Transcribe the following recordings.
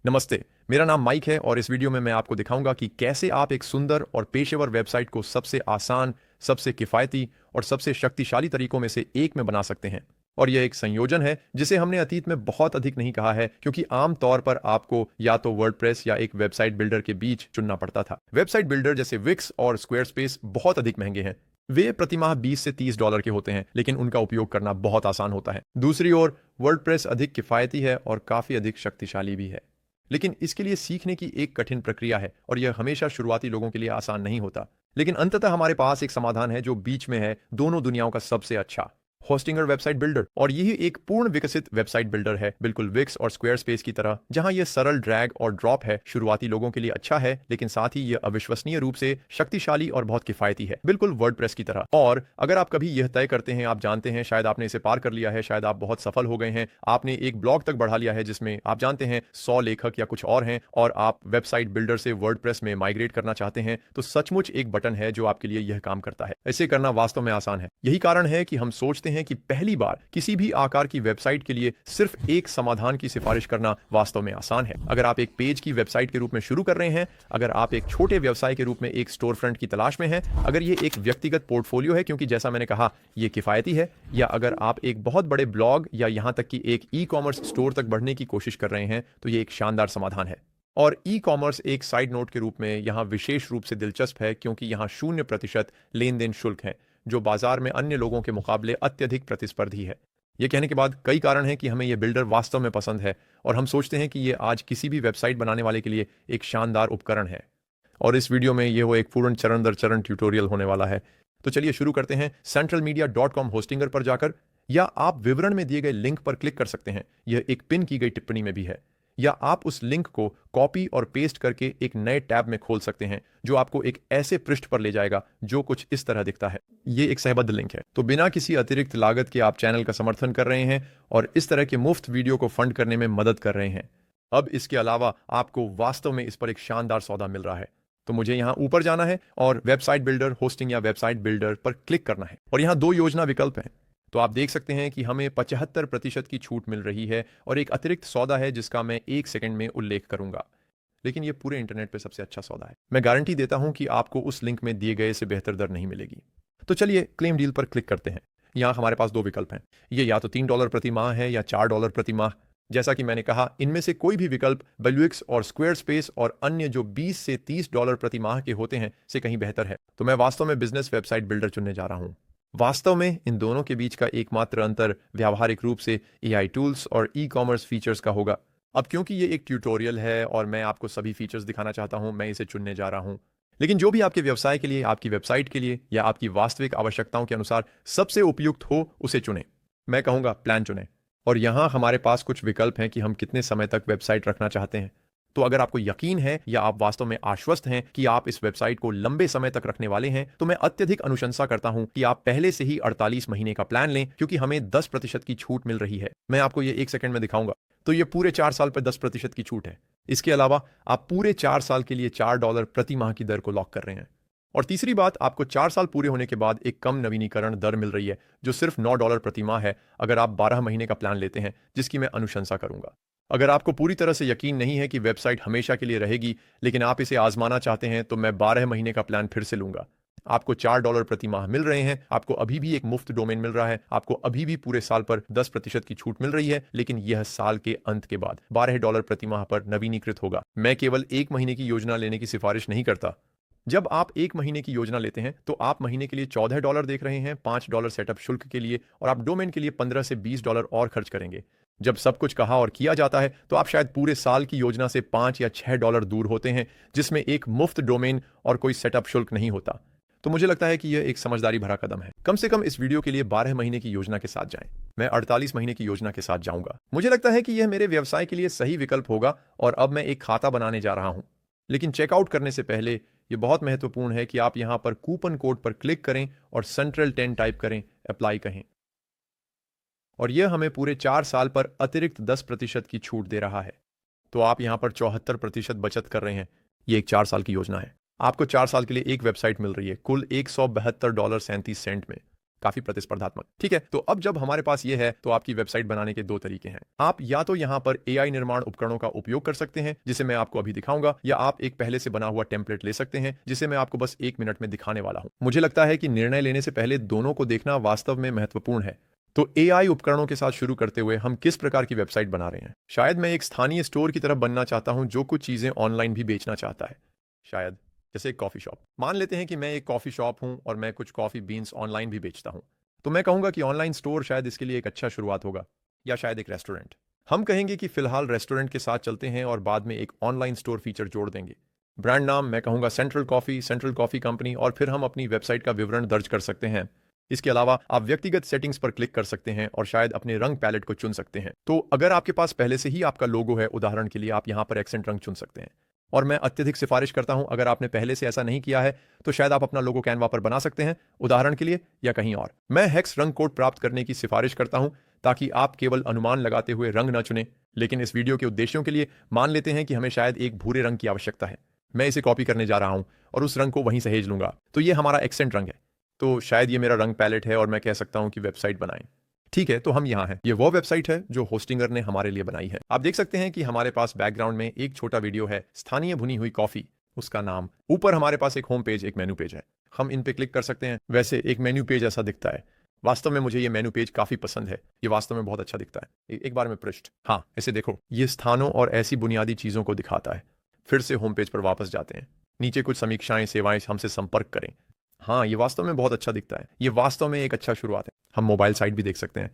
नमस्ते। मेरा नाम माइक है और इस वीडियो में मैं आपको दिखाऊंगा कि कैसे आप एक सुंदर और पेशेवर वेबसाइट को सबसे आसान, सबसे किफ़ायती और सबसे शक्तिशाली तरीकों में से एक में बना सकते हैं। और यह एक संयोजन है जिसे हमने अतीत में बहुत अधिक नहीं कहा है, क्योंकि आम तौर पर आपको या तो वर्डप्रेस या एक वेबसाइट बिल्डर के बीच चुनना पड़ता था। वेबसाइट बिल्डर जैसे विक्स और स्क्वेयरस्पेस बहुत अधिक महंगे हैं। वे प्रतिमाह 20 से 30 डॉलर के होते हैं, लेकिन उनका उपयोग करना बहुत आसान होता है। दूसरी ओर वर्डप्रेस अधिक किफ़ायती है और काफ़ी अधिक शक्तिशाली भी है, लेकिन इसके लिए सीखने की एक कठिन प्रक्रिया है और यह हमेशा शुरुआती लोगों के लिए आसान नहीं होता। लेकिन अंततः हमारे पास एक समाधान है जो बीच में है, दोनों दुनियाओं का सबसे अच्छा होस्टिंगर वेबसाइट बिल्डर। और यही एक पूर्ण विकसित वेबसाइट बिल्डर है, बिल्कुल विक्स और स्क्वेयरस्पेस की तरह, जहां यह सरल ड्रैग और ड्रॉप है। शुरुआती लोगों के लिए अच्छा है, लेकिन साथ ही यह अविश्वसनीय रूप से शक्तिशाली और बहुत किफायती है, बिल्कुल वर्डप्रेस की तरह। और अगर आप कभी यह तय करते हैं, आप जानते हैं, शायद आपने इसे पार कर लिया है, शायद आप बहुत सफल हो गए हैं, आपने एक ब्लॉग तक बढ़ा लिया है जिसमें आप जानते हैं 100 लेखक या कुछ और हैं, और आप वेबसाइट बिल्डर से वर्डप्रेस में माइग्रेट करना चाहते हैं, तो सचमुच एक बटन है जो आपके लिए यह काम करता है। इसे करना वास्तव में आसान है। यही कारण है कि हम सोचते हैं कि पहली बार किसी भी आकार की वेबसाइट के लिए सिर्फ एक समाधान की सिफारिश करना वास्तव में आसान है। अगर आप एक पेज की वेबसाइट के रूप में शुरू कर रहे हैं, अगर आप एक छोटे व्यवसाय के रूप में एक स्टोर फ्रंट की तलाश में हैं, अगर ये एक व्यक्तिगत पोर्टफोलियो है क्योंकि जैसा मैंने कहा ये किफायती है, या अगर आप एक बहुत बड़े ब्लॉग या यहां तक कि एक ई कॉमर्स स्टोर तक बढ़ने की कोशिश कर रहे हैं, तो ये एक शानदार समाधान है। और ई कॉमर्स एक साइड नोट के रूप में यहां विशेष रूप से दिलचस्प है, क्योंकि यहां 0% लेन देन शुल्क है, जो बाजार में अन्य लोगों के मुकाबले अत्यधिक प्रतिस्पर्धी है। यह कहने के बाद कई कारण हैं कि हमें यह बिल्डर वास्तव में पसंद है, और हम सोचते हैं कि यह आज किसी भी वेबसाइट बनाने वाले के लिए एक शानदार उपकरण है। और इस वीडियो में यह वो एक पूर्ण चरण दर चरण ट्यूटोरियल होने वाला है। तो चलिए शुरू करते हैं। centralmedia.com होस्टिंगर पर जाकर, या आप विवरण में दिए गए लिंक पर क्लिक कर सकते हैं, यह एक पिन की गई टिप्पणी में भी है, या आप उस लिंक को कॉपी और पेस्ट करके एक नए टैब में खोल सकते हैं, जो आपको एक ऐसे पृष्ठ पर ले जाएगा जो कुछ इस तरह दिखता है। ये एक सहबद्ध लिंक है, तो बिना किसी अतिरिक्त लागत के आप चैनल का समर्थन कर रहे हैं और इस तरह के मुफ्त वीडियो को फंड करने में मदद कर रहे हैं। अब इसके अलावा आपको वास्तव में इस पर एक शानदार सौदा मिल रहा है। तो मुझे यहां ऊपर जाना है और वेबसाइट बिल्डर होस्टिंग या वेबसाइट बिल्डर पर क्लिक करना है, और यहां दो योजना विकल्प हैं। तो आप देख सकते हैं कि हमें 75% की छूट मिल रही है, और एक अतिरिक्त सौदा है जिसका मैं 1 सेकंड में उल्लेख करूंगा। लेकिन यह पूरे इंटरनेट पे सबसे अच्छा सौदा है। मैं गारंटी देता हूं कि आपको उस लिंक में दिए गए से बेहतर दर नहीं मिलेगी। तो चलिए क्लेम डील पर क्लिक करते हैं। यहां हमारे पास दो विकल्प हैं। ये या तो $3 प्रति माह है या $4 प्रति माह। जैसा कि मैंने कहा, इनमें से कोई भी विकल्प बेल्विक्स और स्क्वेयरस्पेस और अन्य जो 20 से $30 प्रति माह के होते हैं से कहीं बेहतर है। तो मैं वास्तव में बिजनेस वेबसाइट बिल्डर चुनने जा रहा हूं। वास्तव में इन दोनों के बीच का एकमात्र अंतर व्यावहारिक रूप से एआई टूल्स और ई कॉमर्स फीचर्स का होगा। अब क्योंकि ये एक ट्यूटोरियल है और मैं आपको सभी फीचर्स दिखाना चाहता हूं, मैं इसे चुनने जा रहा हूं। लेकिन जो भी आपके व्यवसाय के लिए, आपकी वेबसाइट के लिए या आपकी वास्तविक आवश्यकताओं के अनुसार सबसे उपयुक्त हो, उसे चुनें। मैं कहूंगा प्लान चुनें। और यहां हमारे पास कुछ विकल्प हैं कि हम कितने समय तक वेबसाइट रखना चाहते हैं। तो अगर आपको यकीन है या आप वास्तव में आश्वस्त हैं कि आप इस वेबसाइट को लंबे समय तक रखने वाले हैं, तो मैं अत्यधिक अनुशंसा करता हूं कि आप पहले से ही 48 महीने का प्लान लें, क्योंकि हमें 10% की छूट मिल रही है। मैं आपको ये 1 सेकंड में दिखाऊंगा। तो ये पूरे 4 साल पर 10% की छूट है। इसके अलावा आप पूरे 4 साल के लिए $4 प्रति माह की दर को लॉक कर रहे हैं। और तीसरी बात, आपको 4 साल पूरे होने के बाद एक कम नवीनीकरण दर मिल रही है, जो सिर्फ $9 प्रति माह है, अगर आप 12 महीने का प्लान लेते हैं, जिसकी मैं अनुशंसा करूंगा। अगर आपको पूरी तरह से यकीन नहीं है कि वेबसाइट हमेशा के लिए रहेगी, लेकिन आप इसे आजमाना चाहते हैं, तो मैं 12 महीने का प्लान फिर से लूंगा। आपको $4 प्रति माह मिल रहे हैं, आपको अभी भी एक मुफ्त डोमेन मिल रहा है, आपको अभी भी पूरे साल पर 10% की छूट मिल रही है, लेकिन यह साल के अंत के बाद $12 प्रति माह पर नवीनीकृत होगा। मैं केवल 1 महीने की योजना लेने की सिफारिश नहीं करता। जब आप 1 महीने की योजना लेते हैं, तो आप महीने के लिए $14 देख रहे हैं, $5 सेटअप शुल्क के लिए, और आप डोमेन के लिए $15 से $20 और खर्च करेंगे। जब सब कुछ कहा और किया जाता है, तो आप शायद पूरे साल की योजना से $5 या $6 दूर होते हैं, जिसमें एक मुफ्त डोमेन और कोई सेटअप शुल्क नहीं होता। तो मुझे लगता है कि यह एक समझदारी भरा कदम है। कम से कम इस वीडियो के लिए 12 महीने की योजना के साथ जाएं। मैं 48 महीने की योजना के साथ जाऊंगा। मुझे लगता है कि यह मेरे व्यवसाय के लिए सही विकल्प होगा, और अब मैं एक खाता बनाने जा रहा हूं। लेकिन चेकआउट करने से पहले यह बहुत महत्वपूर्ण है कि आप यहां पर कूपन कोड पर क्लिक करें और सेंट्रल 10 टाइप करें, अप्लाई कहें, और यह हमें पूरे 4 साल पर अतिरिक्त 10% की छूट दे रहा है। तो आप यहां पर 74% बचत कर रहे हैं। यह एक 4 साल की योजना है। आपको 4 साल के लिए एक वेबसाइट मिल रही है, कुल $172.37 में। काफी प्रतिस्पर्धात्मक। ठीक है, तो अब जब हमारे पास ये है तो आपकी वेबसाइट बनाने के दो तरीके हैं। आप या तो यहाँ पर एआई निर्माण उपकरणों का उपयोग कर सकते हैं जिसे मैं आपको अभी दिखाऊंगा, या आप एक पहले से बना हुआ टेम्पलेट ले सकते हैं जिसे मैं आपको बस 1 मिनट में दिखाने वाला हूं। मुझे लगता है कि निर्णय लेने से पहले दोनों को देखना वास्तव में महत्वपूर्ण है। तो एआई उपकरणों के साथ शुरू करते हुए हम किस प्रकार की वेबसाइट बना रहे हैं? शायद मैं एक स्थानीय स्टोर की तरफ बनना चाहता हूं जो कुछ चीजें ऑनलाइन भी बेचना चाहता है। शायद जैसे एक कॉफी शॉप। मान लेते हैं कि मैं एक कॉफी शॉप हूं और मैं कुछ कॉफी बीन्स ऑनलाइन भी बेचता हूं। तो मैं कहूंगा कि ऑनलाइन स्टोर शायद इसके लिए एक अच्छा शुरुआत होगा, या शायद एक रेस्टोरेंट। हम कहेंगे कि फिलहाल रेस्टोरेंट के साथ चलते हैं और बाद में एक ऑनलाइन स्टोर फीचर जोड़ देंगे। ब्रांड नाम मैं कहूंगा सेंट्रल कॉफी कंपनी, और फिर हम अपनी वेबसाइट का विवरण दर्ज कर सकते हैं। इसके अलावा आप व्यक्तिगत सेटिंग्स पर क्लिक कर सकते हैं और शायद अपने रंग पैलेट को चुन सकते हैं। तो अगर आपके पास पहले से ही आपका लोगो है, उदाहरण के लिए आप यहां पर एक्सेंट रंग चुन सकते हैं। और मैं अत्यधिक सिफारिश करता हूं, अगर आपने पहले से ऐसा नहीं किया है तो शायद आप अपना लोगो कैनवा पर बना सकते हैं, उदाहरण के लिए, या कहीं और। मैं हेक्स रंग कोड प्राप्त करने की सिफारिश करता हूं ताकि आप केवल अनुमान लगाते हुए रंग न चुनें। लेकिन इस वीडियो के उद्देश्यों के लिए मान लेते हैं कि हमें शायद एक भूरे रंग की आवश्यकता है। मैं इसे कॉपी करने जा रहा हूं और उस रंग को वहीं सहेज लूंगा। तो ये हमारा एक्सेंट रंग है। तो शायद ये मेरा रंग पैलेट है और मैं कह सकता हूं कि वेबसाइट बनाएं। ठीक है, तो हम यहाँ हैं। ये वो वेबसाइट है जो होस्टिंगर ने हमारे लिए बनाई है। आप देख सकते हैं कि हमारे पास बैकग्राउंड में एक छोटा वीडियो है, स्थानीय भुनी हुई कॉफी, उसका नाम। ऊपर हमारे पास एक होम पेज, एक मेनू पेज है। हम इन पे क्लिक कर सकते हैं। वैसे एक मेन्यू पेज ऐसा दिखता है। वास्तव में मुझे ये मेनू पेज काफी पसंद है। ये वास्तव में बहुत अच्छा दिखता है। एक बार में पृष्ठ, हाँ इसे देखो, ये स्थानों और ऐसी बुनियादी चीजों को दिखाता है। फिर से होम पेज पर वापस जाते हैं। नीचे कुछ समीक्षाएं, सेवाएं, हमसे संपर्क करें। हाँ, ये वास्तव में बहुत अच्छा दिखता है। ये वास्तव में एक अच्छा शुरुआत है। हम मोबाइल साइट भी देख सकते हैं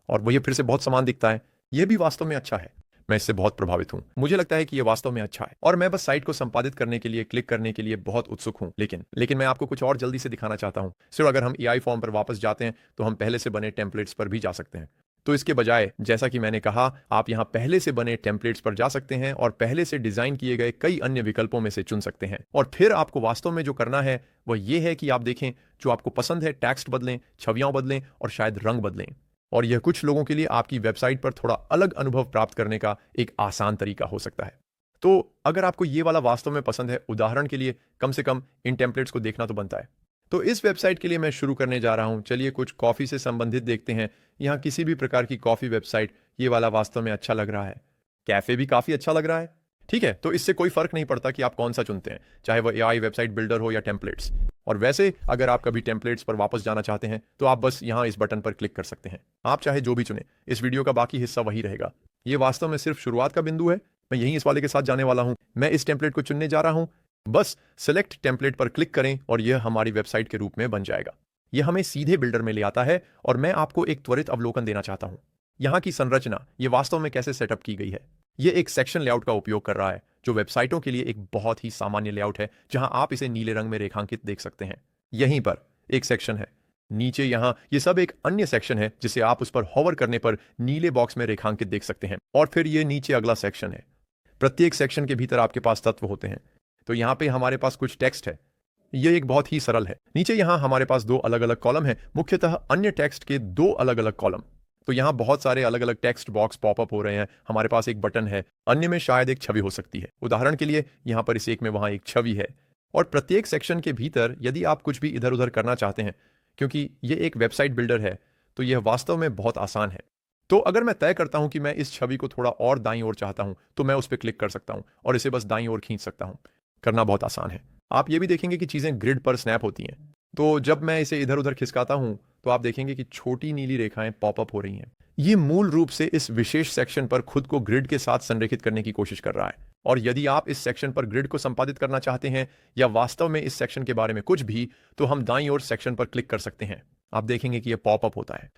और वो ये फिर से बहुत समान दिखता है। ये भी वास्तव में अच्छा है। मैं इससे बहुत प्रभावित हूं। मुझे लगता है कि ये वास्तव में अच्छा है और मैं बस साइट को संपादित करने के लिए, क्लिक करने के लिए बहुत उत्सुक हूं। लेकिन मैं आपको कुछ और जल्दी से दिखाना चाहता हूं। सिर्फ अगर हम एआई फॉर्म पर वापस जाते हैं तो हम पहले से बने टेम्पलेट्स पर भी जा सकते हैं। तो इसके बजाय, जैसा कि मैंने कहा, आप यहां पहले से बने टेम्पलेट्स पर जा सकते हैं और पहले से डिजाइन किए गए कई अन्य विकल्पों में से चुन सकते हैं। और फिर आपको वास्तव में जो करना है वह यह है कि आप देखें जो आपको पसंद है, टेक्स्ट बदलें, छवियां बदलें और शायद रंग बदलें। और यह कुछ लोगों के लिए आपकी वेबसाइट पर थोड़ा अलग अनुभव प्राप्त करने का एक आसान तरीका हो सकता है। तो अगर आपको ये वाला वास्तव में पसंद है, उदाहरण के लिए, कम से कम इन टेम्पलेट्स को देखना तो बनता है। तो इस वेबसाइट के लिए मैं शुरू करने जा रहा हूं। चलिए कुछ कॉफी से संबंधित देखते हैं। यहां किसी भी प्रकार की कॉफी वेबसाइट, ये वाला वास्तव में अच्छा लग रहा है। कैफे भी काफी अच्छा लग रहा है। ठीक है, तो इससे कोई फर्क नहीं पड़ता कि आप कौन सा चुनते हैं, चाहे वह एआई वेबसाइट बिल्डर हो या टेम्पलेट्स। और वैसे अगर आप कभी टेम्पलेट्स पर वापस जाना चाहते हैं तो आप बस यहां इस बटन पर क्लिक कर सकते हैं। आप चाहे जो भी चुने, इस वीडियो का बाकी हिस्सा वही रहेगा। ये वास्तव में सिर्फ शुरुआत का बिंदु है। मैं यहीं इस वाले के साथ जाने वाला हूं। मैं इस टेम्पलेट को चुनने जा रहा हूं। बस सेलेक्ट टेम्पलेट पर क्लिक करें और यह हमारी वेबसाइट के रूप में बन जाएगा। यह हमें सीधे बिल्डर में ले आता है और मैं आपको एक त्वरित अवलोकन देना चाहता हूं। यहां की संरचना, यह वास्तव में कैसे सेटअप की गई है। यह एक सेक्शन लेआउट का उपयोग कर रहा है जो वेबसाइटों के लिए एक बहुत ही सामान्य लेआउट है, जहां आप इसे नीले रंग में रेखांकित देख सकते हैं। यहीं पर एक सेक्शन है। नीचे यहां ये सब एक अन्य सेक्शन है जिसे आप उस पर होवर करने पर नीले बॉक्स में रेखांकित देख सकते हैं। और फिर ये नीचे अगला सेक्शन है। प्रत्येक सेक्शन के भीतर आपके पास तत्व होते हैं। तो यहां पे हमारे पास कुछ टेक्स्ट है। यह एक बहुत ही सरल है। नीचे यहां हमारे पास दो अलग अलग कॉलम है, मुख्यतः अन्य टेक्स्ट के दो अलग अलग कॉलम। तो यहां बहुत सारे अलग अलग टेक्स्ट बॉक्स पॉपअप हो रहे हैं। हमारे पास एक बटन है, अन्य में शायद एक छवि हो सकती है। उदाहरण के लिए यहां पर इस एक में वहां एक छवि है। और प्रत्येक सेक्शन के भीतर यदि आप कुछ भी इधर उधर करना चाहते हैं, क्योंकि यह एक वेबसाइट बिल्डर है, तो यह वास्तव में बहुत आसान है। तो अगर मैं तय करता हूं कि मैं इस छवि को थोड़ा और दाईं ओर चाहता हूं तो मैं उस पर क्लिक कर सकता हूं और इसे बस दाईं ओर खींच सकता हूं। करना बहुत आसान है। आप ये भी देखेंगे कि चीजें ग्रिड पर स्नैप होती हैं। तो जब मैं इसे इधर उधर खिसकाता हूं तो आप देखेंगे कि छोटी नीली रेखाएं पॉपअप हो रही हैं। ये मूल रूप से इस विशेष सेक्शन पर खुद को ग्रिड के साथ संरेखित करने की कोशिश कर रहा है। और यदि आप इस सेक्शन पर ग्रिड को संपादित करना चाहते हैं या वास्तव में इस सेक्शन के बारे में कुछ भी, तो हम दाईं ओर सेक्शन पर क्लिक कर सकते हैं। आप देखेंगे कि यह पॉपअप होता है।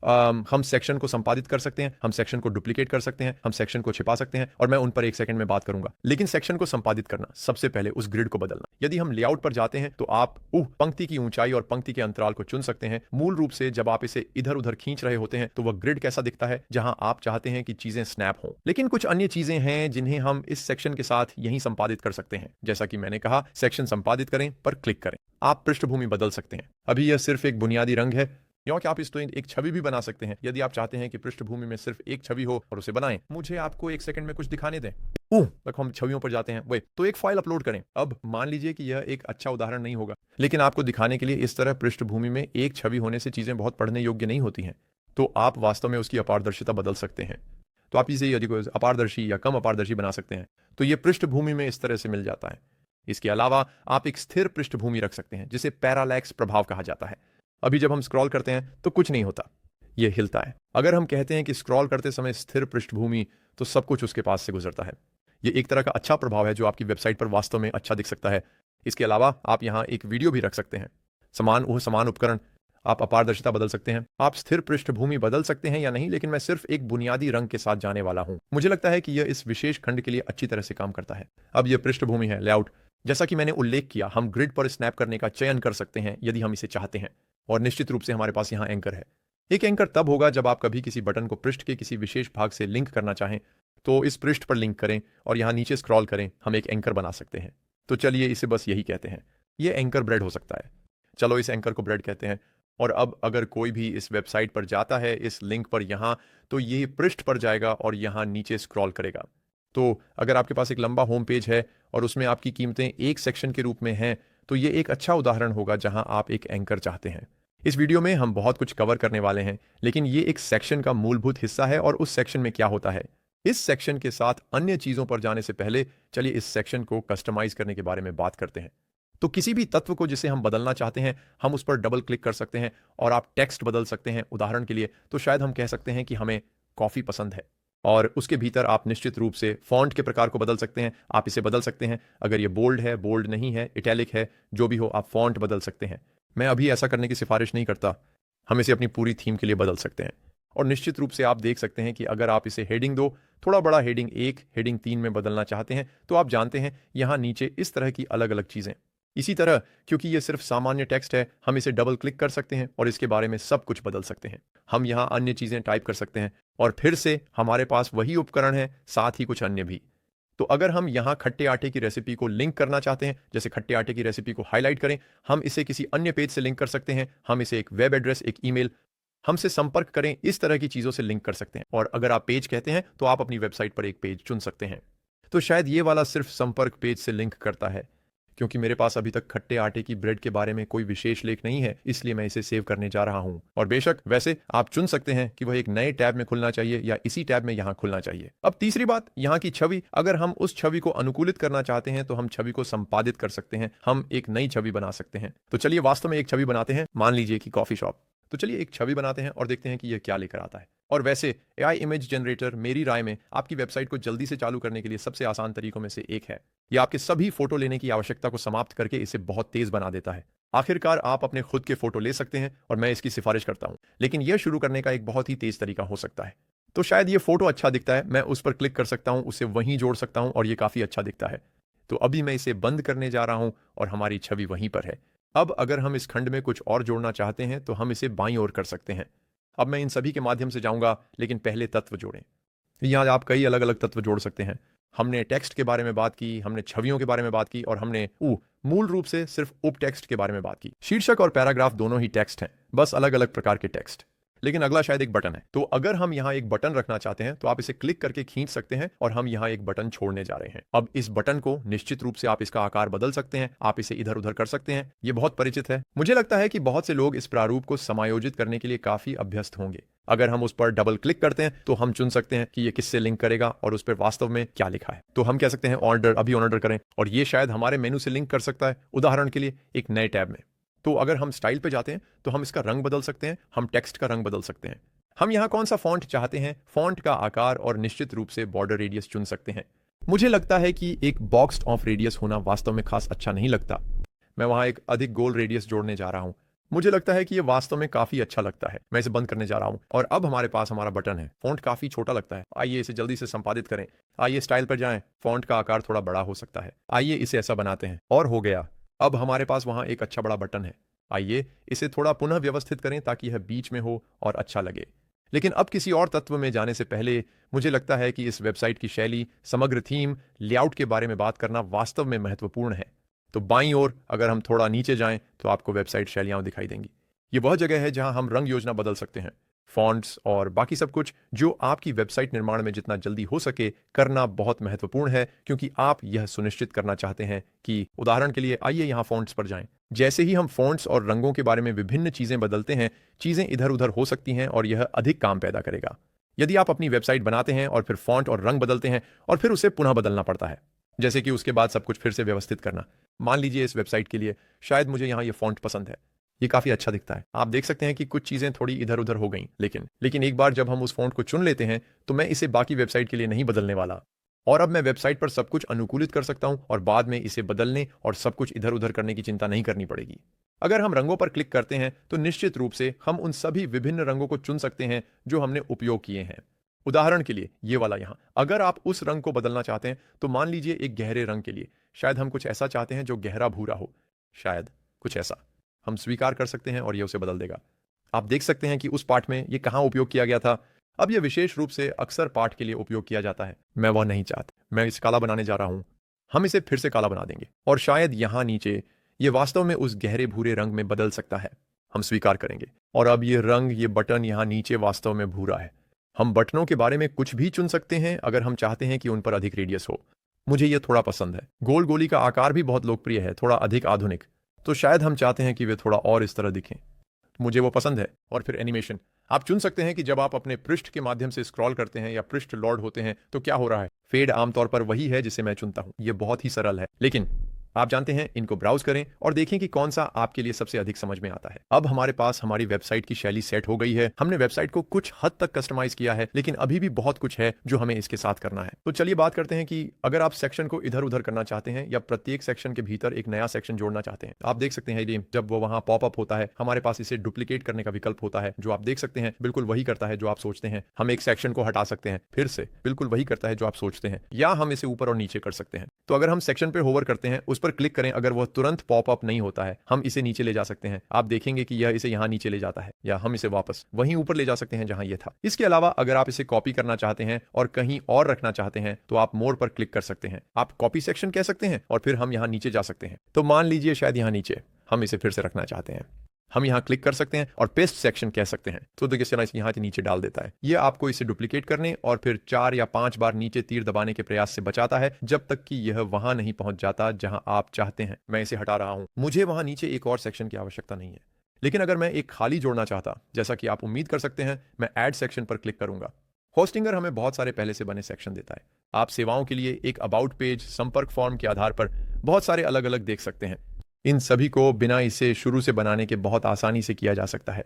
हम सेक्शन को संपादित कर सकते हैं, हम सेक्शन को डुप्लीकेट कर सकते हैं, हम सेक्शन को छिपा सकते हैं, और मैं उन पर एक सेकंड में बात करूंगा। लेकिन सेक्शन को संपादित करना, सबसे पहले उस ग्रिड को बदलना। यदि हम लेआउट पर जाते हैं तो आप पंक्ति की ऊंचाई और पंक्ति के अंतराल को चुन सकते हैं। मूल रूप से जब आप इसे इधर उधर खींच रहे होते हैं तो वह ग्रिड कैसा दिखता है जहां आप चाहते हैं कि चीजें स्नैप हों। लेकिन कुछ अन्य चीजें हैं जिन्हें हम इस सेक्शन के साथ यहीं संपादित कर सकते हैं। जैसा कि मैंने कहा, सेक्शन संपादित करें पर क्लिक करें। आप पृष्ठभूमि बदल सकते हैं। अभी यह सिर्फ एक बुनियादी रंग है। या कि आप इस तो एक छवि भी बना सकते हैं यदि आप चाहते हैं कि पृष्ठभूमि में सिर्फ एक छवि हो और उसे बनाएं। मुझे आपको एक सेकंड में कुछ दिखाने दें। तक हम छवियों पर जाते हैं, वे तो एक फाइल अपलोड करें। अब मान लीजिए कि यह एक अच्छा उदाहरण नहीं होगा, लेकिन आपको दिखाने के लिए इस तरह पृष्ठभूमि में एक छवि होने से चीजें बहुत पढ़ने योग्य नहीं होती हैं, तो आप वास्तव में उसकी अपारदर्शिता बदल सकते हैं। तो आप इसे यदि कोई अपारदर्शी या कम अपारदर्शी बना सकते हैं तो यह पृष्ठभूमि में इस तरह से मिल जाता है। इसके अलावा आप एक स्थिर पृष्ठभूमि रख सकते हैं जिसे पैरालैक्स प्रभाव कहा जाता है। अभी जब हम स्क्रॉल करते हैं तो कुछ नहीं होता, यह हिलता है। अगर हम कहते हैं कि स्क्रॉल करते समय स्थिर पृष्ठभूमि, तो सब कुछ उसके पास से गुजरता है। यह एक तरह का अच्छा प्रभाव है जो आपकी वेबसाइट पर वास्तव में अच्छा दिख सकता है। इसके अलावा आप यहां एक वीडियो भी रख सकते हैं। समान उपकरण, आप अपारदर्शिता बदल सकते हैं। आप स्थिर पृष्ठभूमि बदल सकते हैं या नहीं, लेकिन मैं सिर्फ एक बुनियादी रंग के साथ जाने वाला हूं। मुझे लगता है कि यह इस विशेष खंड के लिए अच्छी तरह से काम करता है। अब यह पृष्ठभूमि है। लेआउट, जैसा कि मैंने उल्लेख किया, हम ग्रिड पर स्नैप करने का चयन कर सकते हैं यदि हम इसे चाहते हैं। और निश्चित रूप से हमारे पास यहां एंकर है। एक एंकर तब होगा जब आप कभी किसी बटन को पृष्ठ के किसी विशेष भाग से लिंक करना चाहें, तो इस पृष्ठ पर लिंक करें और यहां नीचे स्क्रॉल करें। हम एक एंकर बना सकते हैं। तो चलिए इसे बस यही कहते हैं। यह एंकर ब्रेड हो सकता है। चलो इस एंकर को ब्रेड कहते हैं। और अब अगर कोई भी इस वेबसाइट पर जाता है इस लिंक पर यहां, तो ये पृष्ठ पर जाएगा और यहां नीचे स्क्रॉल करेगा। तो अगर आपके पास एक लंबा होम पेज है और उसमें आपकी कीमतें एक सेक्शन के रूप में हैं, तो ये एक अच्छा उदाहरण होगा जहां आप एक एंकर चाहते हैं। इस वीडियो में हम बहुत कुछ कवर करने वाले हैं, लेकिन ये एक सेक्शन का मूलभूत हिस्सा है। और उस सेक्शन में क्या होता है, इस सेक्शन के साथ अन्य चीजों पर जाने से पहले चलिए इस सेक्शन को कस्टमाइज करने के बारे में बात करते हैं। तो किसी भी तत्व को जिसे हम बदलना चाहते हैं, हम उस पर डबल क्लिक कर सकते हैं और आप टेक्स्ट बदल सकते हैं। उदाहरण के लिए तो शायद हम कह सकते हैं कि हमें कॉफी पसंद है, और उसके भीतर आप निश्चित रूप से फॉन्ट के प्रकार को बदल सकते हैं। आप इसे बदल सकते हैं, अगर ये बोल्ड है, बोल्ड नहीं है, इटैलिक है, जो भी हो, आप फॉन्ट बदल सकते हैं। मैं अभी ऐसा करने की सिफारिश नहीं करता, हम इसे अपनी पूरी थीम के लिए बदल सकते हैं। और निश्चित रूप से आप देख सकते हैं कि अगर आप इसे हेडिंग 2, थोड़ा बड़ा हेडिंग 1, हेडिंग 3 में बदलना चाहते हैं, तो आप जानते हैं यहां नीचे इस तरह की अलग अलग चीजें। इसी तरह, क्योंकि ये सिर्फ सामान्य टेक्स्ट है, हम इसे डबल क्लिक कर सकते हैं और इसके बारे में सब कुछ बदल सकते हैं। हम यहां अन्य चीजें टाइप कर सकते हैं और फिर से हमारे पास वही उपकरण है, साथ ही कुछ अन्य भी। तो अगर हम यहां खट्टे आटे की रेसिपी को लिंक करना चाहते हैं, जैसे खट्टे आटे की रेसिपी को हाईलाइट करें, हम इसे किसी अन्य पेज से लिंक कर सकते हैं। हम इसे एक वेब एड्रेस, एक ईमेल, हमसे संपर्क करें, इस तरह की चीजों से लिंक कर सकते हैं। और अगर आप पेज कहते हैं तो आप अपनी वेबसाइट पर एक पेज चुन सकते हैं। तो शायद ये वाला सिर्फ संपर्क पेज से लिंक करता है, क्योंकि मेरे पास अभी तक खट्टे आटे की ब्रेड के बारे में कोई विशेष लेख नहीं है, इसलिए मैं इसे सेव करने जा रहा हूं। और बेशक वैसे आप चुन सकते हैं कि वह एक नए टैब में खुलना चाहिए या इसी टैब में यहां खुलना चाहिए। अब तीसरी बात, यहां की छवि। अगर हम उस छवि को अनुकूलित करना चाहते हैं तो हम छवि को संपादित कर सकते हैं। हम एक नई छवि बना सकते हैं। तो चलिए वास्तव में एक छवि बनाते हैं, मान लीजिए कि कॉफी शॉप। तो चलिए एक छवि बनाते हैं और देखते हैं कि यह क्या लेकर आता है। और वैसे एआई इमेज जनरेटर मेरी राय में आपकी वेबसाइट को जल्दी से चालू करने के लिए सबसे आसान तरीकों में से एक है। यह आपके सभी फोटो लेने की आवश्यकता को समाप्त करके इसे बहुत तेज बना देता है। आखिरकार आप अपने खुद के फोटो ले सकते हैं और मैं इसकी सिफारिश करता हूं, लेकिन यह शुरू करने का एक बहुत ही तेज तरीका हो सकता है। तो शायद यह फोटो अच्छा दिखता है, मैं उस पर क्लिक कर सकता हूं, उसे वहीं जोड़ सकता हूं और यह काफी अच्छा दिखता है। तो अभी मैं इसे बंद करने जा रहा हूं और हमारी छवि वहीं पर है। अब अगर हम इस खंड में कुछ और जोड़ना चाहते हैं तो हम इसे बाईं ओर कर सकते हैं। अब मैं इन सभी के माध्यम से जाऊंगा, लेकिन पहले तत्व जोड़ें। यहां आप कई अलग अलग तत्व जोड़ सकते हैं। हमने टेक्स्ट के बारे में बात की, हमने छवियों के बारे में बात की, और हमने मूल रूप से सिर्फ उप टेक्स्ट के बारे में बात की। शीर्षक और पैराग्राफ दोनों ही टेक्स्ट हैं, बस अलग अलग प्रकार के टेक्स्ट। लेकिन अगला शायद एक बटन है। तो अगर हम यहां एक बटन रखना चाहते हैं तो आप इसे क्लिक करके खींच सकते हैं और हम यहां एक बटन छोड़ने जा रहे हैं। अब इस बटन को निश्चित रूप से आप इसका आकार बदल सकते हैं, आप इसे इधर उधर कर सकते हैं। यह बहुत परिचित है। मुझे लगता है कि बहुत से लोग इस प्रारूप को समायोजित करने के लिए काफी अभ्यस्त होंगे। अगर हम उस पर डबल क्लिक करते हैं तो हम चुन सकते हैं कि यह किससे लिंक करेगा और उस पर वास्तव में क्या लिखा है। तो हम कह सकते हैं ऑर्डर, अभी ऑर्डर करें, और यह शायद हमारे मेनू से लिंक कर सकता है, उदाहरण के लिए एक नए टैब में। तो अगर हम स्टाइल पे जाते हैं तो हम इसका रंग बदल सकते हैं, हम टेक्स्ट का रंग बदल सकते हैं, हम यहां कौन सा फॉन्ट चाहते हैं, फॉन्ट का आकार, और निश्चित रूप से बॉर्डर रेडियस चुन सकते हैं। मुझे लगता है कि एक बॉक्स्ड ऑफ रेडियस होना वास्तव में खास अच्छा नहीं लगता। मैं वहां एक अधिक गोल रेडियस जोड़ने जा रहा हूं। मुझे लगता है कि यह वास्तव में काफी अच्छा लगता है। मैं इसे बंद करने जा रहा हूं और अब हमारे पास हमारा बटन है। फॉन्ट काफी छोटा लगता है। आइए इसे जल्दी से संपादित करें। आइए स्टाइल पर जाएं, फॉन्ट का आकार थोड़ा बड़ा हो सकता है। आइए इसे ऐसा बनाते हैं, और हो गया। अब हमारे पास वहां एक अच्छा बड़ा बटन है। आइए इसे थोड़ा पुनः व्यवस्थित करें ताकि यह बीच में हो और अच्छा लगे। लेकिन अब किसी और तत्व में जाने से पहले मुझे लगता है कि इस वेबसाइट की शैली, समग्र थीम, लेआउट के बारे में बात करना वास्तव में महत्वपूर्ण है। तो बाईं ओर अगर हम थोड़ा नीचे जाएं तो आपको वेबसाइट शैलियां दिखाई देंगी। ये वह जगह है जहां हम रंग योजना बदल सकते हैं। फॉन्ट्स और बाकी सब कुछ जो आपकी वेबसाइट निर्माण में जितना जल्दी हो सके करना बहुत महत्वपूर्ण है, क्योंकि आप यह सुनिश्चित करना चाहते हैं कि, उदाहरण के लिए आइए यहां फॉन्ट्स पर जाएं। जैसे ही हम फॉन्ट्स और रंगों के बारे में विभिन्न चीजें बदलते हैं, चीजें इधर उधर हो सकती हैं और यह अधिक काम पैदा करेगा। यदि आप अपनी वेबसाइट बनाते हैं और फिर फॉन्ट और रंग बदलते हैं और फिर उसे पुनः बदलना पड़ता है, जैसे कि उसके बाद सब कुछ फिर से व्यवस्थित करना। मान लीजिए इस वेबसाइट के लिए शायद मुझे यहाँ ये फॉन्ट पसंद है, ये काफी अच्छा दिखता है। आप देख सकते हैं कि कुछ चीजें थोड़ी इधर उधर हो गई, लेकिन एक बार जब हम उस फॉन्ट को चुन लेते हैं तो मैं इसे बाकी वेबसाइट के लिए नहीं बदलने वाला। और अब मैं वेबसाइट पर सब कुछ अनुकूलित कर सकता हूं और बाद में इसे बदलने और सब कुछ इधर उधर करने की चिंता नहीं करनी पड़ेगी। अगर हम रंगों पर क्लिक करते हैं तो निश्चित रूप से हम उन सभी विभिन्न रंगों को चुन सकते हैं जो हमने उपयोग किए हैं। उदाहरण के लिए ये वाला यहाँ, अगर आप उस रंग को बदलना चाहते हैं तो मान लीजिए एक गहरे रंग के लिए शायद हम कुछ ऐसा चाहते हैं जो गहरा भूरा हो, शायद कुछ ऐसा। हम स्वीकार कर सकते हैं और ये उसे बदल देगा। आप देख सकते हैं कि उस पाठ में ये कहाँ उपयोग किया गया था। अब यह विशेष रूप से अक्सर पाठ के लिए उपयोग किया जाता है। मैं वह नहीं चाहता, मैं इसे काला बनाने जा रहा हूं। हम इसे फिर से काला बना देंगे और शायद यहां नीचे ये वास्तव में उस गहरे भूरे रंग में बदल सकता है। हम स्वीकार करेंगे और अब ये रंग, ये बटन यहां नीचे वास्तव में भूरा है। हम बटनों के बारे में कुछ भी चुन सकते हैं अगर हम चाहते हैं कि उन पर अधिक रेडियस हो। मुझे यह थोड़ा पसंद है। गोल गोली का आकार भी बहुत लोकप्रिय है, थोड़ा अधिक आधुनिक, तो शायद हम चाहते हैं कि वे थोड़ा और इस तरह दिखें। मुझे वो पसंद है। और फिर एनिमेशन, आप चुन सकते हैं कि जब आप अपने पृष्ठ के माध्यम से स्क्रॉल करते हैं या पृष्ठ लोड होते हैं तो क्या हो रहा है। फेड आमतौर पर वही है जिसे मैं चुनता हूं। यह बहुत ही सरल है, लेकिन आप जानते हैं, इनको ब्राउज करें और देखें कि कौन सा आपके लिए सबसे अधिक समझ में आता है। अब हमारे पास हमारी वेबसाइट की शैली सेट हो गई है। हमने वेबसाइट को कुछ हद तक कस्टमाइज किया है, लेकिन अभी भी बहुत कुछ है जो हमें इसके साथ करना है। तो चलिए बात करते हैं कि अगर आप सेक्शन को इधर उधर करना चाहते हैं या प्रत्येक सेक्शन के भीतर एक नया सेक्शन जोड़ना चाहते हैं। आप देख सकते हैं जब वो वहां पॉपअप होता है, हमारे पास इसे डुप्लीकेट करने का विकल्प होता है, जो आप देख सकते हैं बिल्कुल वही करता है जो आप सोचते हैं। हम एक सेक्शन को हटा सकते हैं, फिर से बिल्कुल वही करता है जो आप सोचते हैं, या हम इसे ऊपर और नीचे कर सकते हैं। तो अगर हम सेक्शन पर होवर करते हैं, उस पर क्लिक करें, अगर वह तुरंत पॉपअप नहीं होता है, हम इसे नीचे ले जा सकते हैं। आप देखेंगे कि यह इसे यहां नीचे ले जाता है, या हम इसे वापस वहीं ऊपर ले जा सकते हैं जहां यह था। इसके अलावा अगर आप इसे कॉपी करना चाहते हैं और कहीं और रखना चाहते हैं तो आप मोर पर क्लिक कर सकते हैं। आप कॉपी सेक्शन कह सकते हैं और फिर हम यहां नीचे जा सकते हैं। तो मान लीजिए शायद यहां नीचे हम इसे फिर से रखना चाहते हैं, हम यहां क्लिक कर सकते हैं और पेस्ट सेक्शन कह सकते हैं। तो देखिए इसे यहां से नीचे डाल देता है। यह आपको इसे डुप्लीकेट करने और फिर 4 या 5 बार नीचे तीर दबाने के प्रयास से बचाता है, जब तक कि यह वहां नहीं पहुंच जाता जहां आप चाहते हैं। मैं इसे हटा रहा हूं, मुझे वहां नीचे एक और सेक्शन की आवश्यकता नहीं है। लेकिन अगर मैं एक खाली जोड़ना चाहता, जैसा कि आप उम्मीद कर सकते हैं, मैं ऐड सेक्शन पर क्लिक करूंगा। होस्टिंगर हमें बहुत सारे पहले से बने सेक्शन देता है। आप सेवाओं के लिए एक अबाउट पेज, संपर्क फॉर्म के आधार पर बहुत सारे अलग अलग देख सकते हैं। इन सभी को बिना इसे शुरू से बनाने के बहुत आसानी से किया जा सकता है।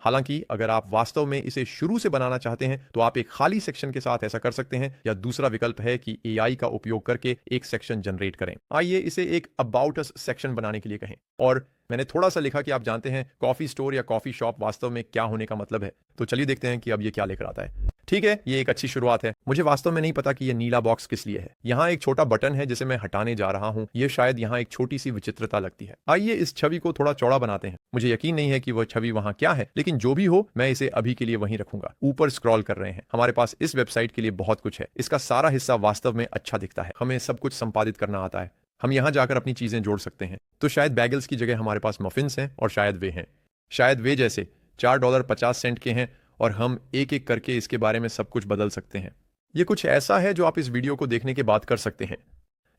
हालांकि अगर आप वास्तव में इसे शुरू से बनाना चाहते हैं तो आप एक खाली सेक्शन के साथ ऐसा कर सकते हैं, या दूसरा विकल्प है कि एआई का उपयोग करके एक सेक्शन जनरेट करें। आइए इसे एक अबाउट अस सेक्शन बनाने के लिए कहें, और मैंने थोड़ा सा लिखा कि आप जानते हैं कॉफी स्टोर या कॉफी शॉप वास्तव में क्या होने का मतलब है। तो चलिए देखते हैं कि अब ये क्या लेकर आता है। ठीक है, ये एक अच्छी शुरुआत है। मुझे वास्तव में नहीं पता कि ये नीला बॉक्स किस लिए है। यहाँ एक छोटा बटन है जिसे मैं हटाने जा रहा हूँ। ये शायद यहाँ एक छोटी सी विचित्रता लगती है। आइए इस छवि को थोड़ा चौड़ा बनाते हैं। मुझे यकीन नहीं है कि वह छवि वहाँ क्या है, लेकिन जो भी हो मैं इसे अभी के लिए वहीं रखूंगा। ऊपर स्क्रॉल कर रहे हैं, हमारे पास इस वेबसाइट के लिए बहुत कुछ है। इसका सारा हिस्सा वास्तव में अच्छा दिखता है। हमें सब कुछ संपादित करना आता है। हम यहाँ जाकर अपनी चीजें जोड़ सकते हैं। तो शायद बैगल्स की जगह हमारे पास मफिन्स हैं, और शायद वे हैं, शायद वे जैसे $4.50 के हैं, और हम एक एक करके इसके बारे में सब कुछ बदल सकते हैं। ये कुछ ऐसा है जो आप इस वीडियो को देखने के बाद कर सकते हैं।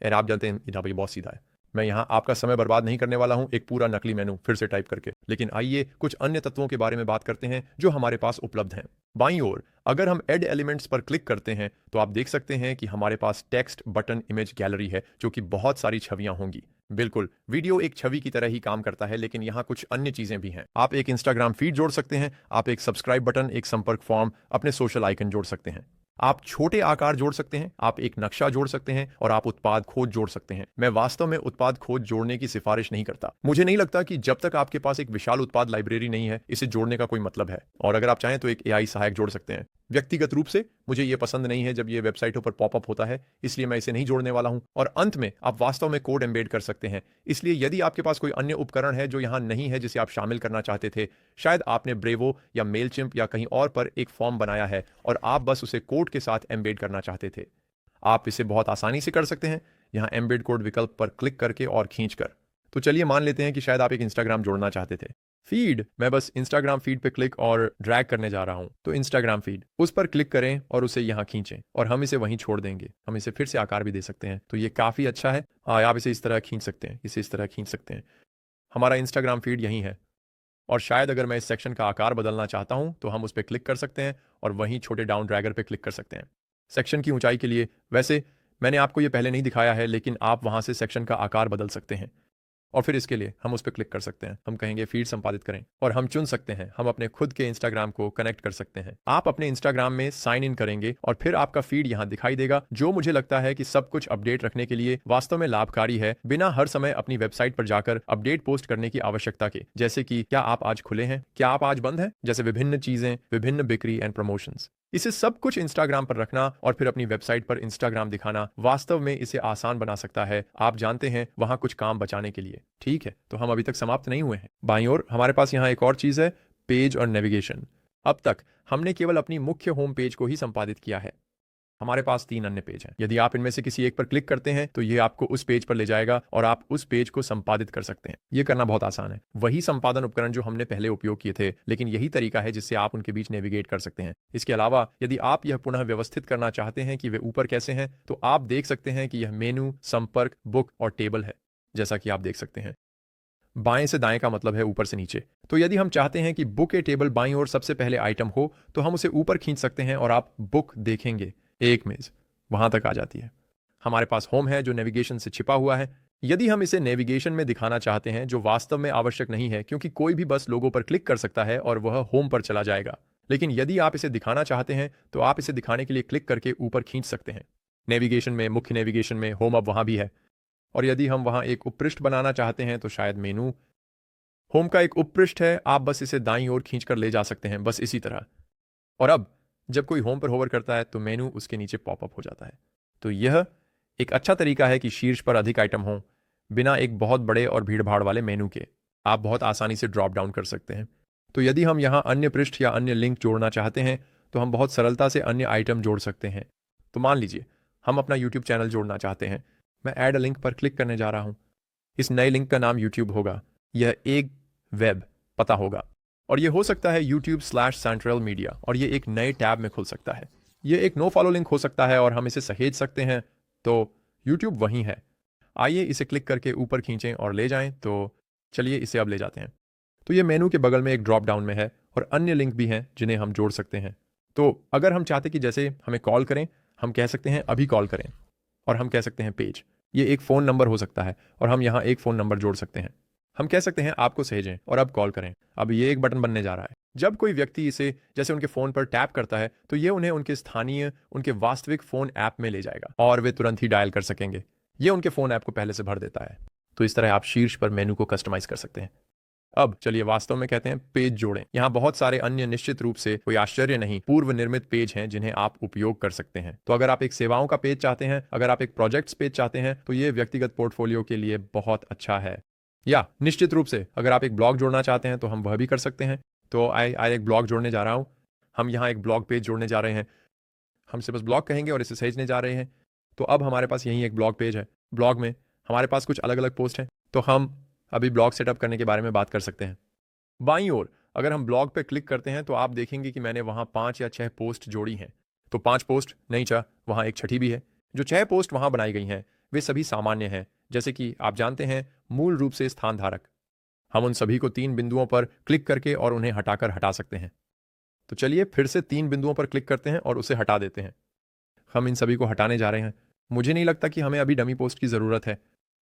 और आप जानते हैं यहाँ पे बहुत सीधा है। मैं यहाँ आपका समय बर्बाद नहीं करने वाला हूँ एक पूरा नकली मेनू फिर से टाइप करके, लेकिन आइए कुछ अन्य तत्वों के बारे में बात करते हैं जो हमारे पास उपलब्ध हैं। बाईं ओर अगर हम ऐड एलिमेंट्स पर क्लिक करते हैं तो आप देख सकते हैं कि हमारे पास टेक्स्ट, बटन, इमेज गैलरी है, जो कि बहुत सारी छवियां होंगी। बिल्कुल, वीडियो एक छवि की तरह ही काम करता है, लेकिन यहाँ कुछ अन्य चीजें भी हैं। आप एक इंस्टाग्राम फीड जोड़ सकते हैं, आप एक सब्सक्राइब बटन, एक संपर्क फॉर्म, अपने सोशल आइकन जोड़ सकते हैं। आप छोटे आकार जोड़ सकते हैं, आप एक नक्शा जोड़ सकते हैं, और आप उत्पाद खोज जोड़ सकते हैं। मैं वास्तव में उत्पाद खोज जोड़ने की सिफारिश नहीं करता। मुझे नहीं लगता कि जब तक आपके पास एक विशाल उत्पाद लाइब्रेरी नहीं है, इसे जोड़ने का कोई मतलब है। और अगर आप चाहें तो एक एआई सहायक जोड़ सकते हैं। व्यक्तिगत रूप से मुझे यह पसंद नहीं है जब यह वेबसाइटों पर पॉपअप होता है, इसलिए मैं इसे नहीं जोड़ने वाला हूं। और अंत में आप वास्तव में कोड एम्बेड कर सकते हैं। इसलिए यदि आपके पास कोई अन्य उपकरण है जो यहां नहीं है जिसे आप शामिल करना चाहते थे, शायद आपने ब्रेवो या मेलचिम्प या कहीं और पर एक फॉर्म बनाया है और आप बस उसे कोड के साथ एम्बेड करना चाहते थे, आप इसे बहुत आसानी से कर सकते हैं यहां एम्बेड कोड विकल्प पर क्लिक करके और खींचकर। तो चलिए मान लेते हैं कि शायद आप एक इंस्टाग्राम जोड़ना चाहते थे। फीड, मैं बस इंस्टाग्राम फीड पे क्लिक और ड्रैग करने जा रहा हूं, तो इंस्टाग्राम फीड उस पर क्लिक करें और उसे यहां खींचें और हम इसे वहीं छोड़ देंगे। हम इसे फिर से आकार भी दे सकते हैं, तो ये काफ़ी अच्छा है। आप इसे इस तरह खींच सकते हैं, इसे इस तरह खींच सकते हैं। हमारा इंस्टाग्राम फीड यहीं है और शायद अगर मैं इस सेक्शन का आकार बदलना चाहता हूं तो हम उस पर क्लिक कर सकते हैं और वहीं छोटे डाउन ड्रैगर पे क्लिक कर सकते हैं सेक्शन की ऊंचाई के लिए। वैसे मैंने आपको ये पहले नहीं दिखाया है, लेकिन आप वहां से सेक्शन का आकार बदल सकते हैं और फिर इसके लिए हम उस पर क्लिक कर सकते हैं। हम कहेंगे फीड संपादित करें और हम चुन सकते हैं, हम अपने खुद के इंस्टाग्राम को कनेक्ट कर सकते हैं। आप अपने इंस्टाग्राम में साइन इन करेंगे और फिर आपका फीड यहां दिखाई देगा, जो मुझे लगता है कि सब कुछ अपडेट रखने के लिए वास्तव में लाभकारी है, बिना हर समय अपनी वेबसाइट पर जाकर अपडेट पोस्ट करने की आवश्यकता के। जैसे कि क्या आप आज खुले हैं, क्या आप आज बंद हैं, जैसे विभिन्न चीजें, विभिन्न बिक्री एंड प्रमोशंस। इसे सब कुछ इंस्टाग्राम पर रखना और फिर अपनी वेबसाइट पर इंस्टाग्राम दिखाना वास्तव में इसे आसान बना सकता है। आप जानते हैं, वहां कुछ काम बचाने के लिए। ठीक है, तो हम अभी तक समाप्त नहीं हुए हैं। बाईं ओर हमारे पास यहां एक और चीज है, पेज और नेविगेशन। अब तक हमने केवल अपनी मुख्य होम पेज को ही संपादित किया है। हमारे पास 3 अन्य पेज हैं। यदि आप इनमें से किसी एक पर क्लिक करते हैं तो ये आपको उस पेज पर ले जाएगा और आप उस पेज को संपादित कर सकते हैं। ये करना बहुत आसान है, वही संपादन उपकरण जो हमने पहले उपयोग किए थे, लेकिन यही तरीका है जिससे आप उनके बीच नेविगेट कर सकते हैं। इसके अलावा यदि आप यह पुनः व्यवस्थित करना चाहते हैं कि वे ऊपर कैसे हैं, तो आप देख सकते हैं कि यह मेनू, संपर्क, बुक और टेबल है, जैसा कि आप देख सकते हैं। बाएं से दाएं का मतलब है ऊपर से नीचे। तो यदि हम चाहते हैं कि बुक ए टेबल बाईं ओर सबसे पहले आइटम हो, तो हम उसे ऊपर खींच सकते हैं और आप बुक देखेंगे। एक मेज वहां तक आ जाती है। हमारे पास होम है जो नेविगेशन से छिपा हुआ है। यदि हम इसे नेविगेशन में दिखाना चाहते हैं, जो वास्तव में आवश्यक नहीं है, क्योंकि कोई भी बस लोगो पर क्लिक कर सकता है और वह होम पर चला जाएगा। लेकिन यदि आप इसे दिखाना चाहते हैं तो आप इसे दिखाने के लिए क्लिक करके ऊपर खींच सकते हैं। नेविगेशन में, मुख्य नेविगेशन में होम अब वहां भी है। और यदि हम वहां एक उपपृष्ठ बनाना चाहते हैं तो शायद मेनू, होम का एक उपपृष्ठ है, आप बस इसे दाईं ओर खींचकर ले जा सकते हैं, बस इसी तरह। और अब जब कोई होम पर होवर करता है तो मेनू उसके नीचे पॉपअप हो जाता है। तो यह एक अच्छा तरीका है कि शीर्ष पर अधिक आइटम हो, बिना एक बहुत बड़े और भीड़भाड़ वाले मेनू के। आप बहुत आसानी से ड्रॉप डाउन कर सकते हैं। तो यदि हम यहाँ अन्य पृष्ठ या अन्य लिंक जोड़ना चाहते हैं तो हम बहुत सरलता से अन्य आइटम जोड़ सकते हैं। तो मान लीजिए हम अपना यूट्यूब चैनल जोड़ना चाहते हैं। मैं ऐड अ लिंक पर क्लिक करने जा रहा हूँ। इस नए लिंक का नाम यूट्यूब होगा। यह एक वेब पता होगा और ये हो सकता है YouTube/Central Media, और ये एक नए टैब में खुल सकता है। ये एक नो फॉलो लिंक हो सकता है और हम इसे सहेज सकते हैं। तो YouTube वहीं है। आइए इसे क्लिक करके ऊपर खींचें और ले जाएं। तो चलिए इसे अब ले जाते हैं। तो ये मेनू के बगल में एक ड्रॉप डाउन में है और अन्य लिंक भी हैं जिन्हें हम जोड़ सकते हैं। तो अगर हम चाहते कि जैसे हमें कॉल करें, हम कह सकते हैं अभी कॉल करें और हम कह सकते हैं पेज। ये एक फ़ोन नंबर हो सकता है और हम यहाँ एक फ़ोन नंबर जोड़ सकते हैं। हम कह सकते हैं आपको सहेजें और अब कॉल करें। अब ये एक बटन बनने जा रहा है। जब कोई व्यक्ति इसे जैसे उनके फ़ोन पर टैप करता है तो ये उन्हें उनके स्थानीय, उनके वास्तविक फ़ोन ऐप में ले जाएगा और वे तुरंत ही डायल कर सकेंगे। ये उनके फ़ोन ऐप को पहले से भर देता है। तो इस तरह आप शीर्ष पर मेनू को कस्टमाइज कर सकते हैं। अब चलिए वास्तव में कहते हैं पेज जोड़ें। यहाँ बहुत सारे अन्य, निश्चित रूप से कोई आश्चर्य नहीं, पूर्व निर्मित पेज हैं जिन्हें आप उपयोग कर सकते हैं। तो अगर आप एक सेवाओं का पेज चाहते हैं, अगर आप एक प्रोजेक्ट्स पेज चाहते हैं, तो ये व्यक्तिगत पोर्टफोलियो के लिए बहुत अच्छा है। या निश्चित रूप से अगर आप एक ब्लॉग जोड़ना चाहते हैं तो हम वह भी कर सकते हैं। तो आई एक ब्लॉग जोड़ने जा रहा हूँ। हम यहाँ एक ब्लॉग पेज जोड़ने जा रहे हैं। हम इसे बस ब्लॉग कहेंगे और इसे सहेजने जा रहे हैं। तो अब हमारे पास यहीं एक ब्लॉग पेज है। ब्लॉग में हमारे पास कुछ अलग अलग पोस्ट हैं। तो हम अभी ब्लॉग सेटअप करने के बारे में बात कर सकते हैं। बाईं ओर अगर हम ब्लॉग पे क्लिक करते हैं तो आप देखेंगे कि मैंने वहाँ 5 या 6 पोस्ट जोड़ी हैं। तो 5 पोस्ट नहीं, चाह वहाँ एक छठी भी है। जो 6 पोस्ट वहाँ बनाई गई हैं वे सभी सामान्य हैं, जैसे कि आप जानते हैं, मूल रूप से स्थान धारक। हम उन सभी को 3 बिंदुओं पर क्लिक करके और उन्हें हटाकर हटा सकते हैं। तो चलिए फिर से 3 बिंदुओं पर क्लिक करते हैं और उसे हटा देते हैं। हम इन सभी को हटाने जा रहे हैं। मुझे नहीं लगता कि हमें अभी डमी पोस्ट की ज़रूरत है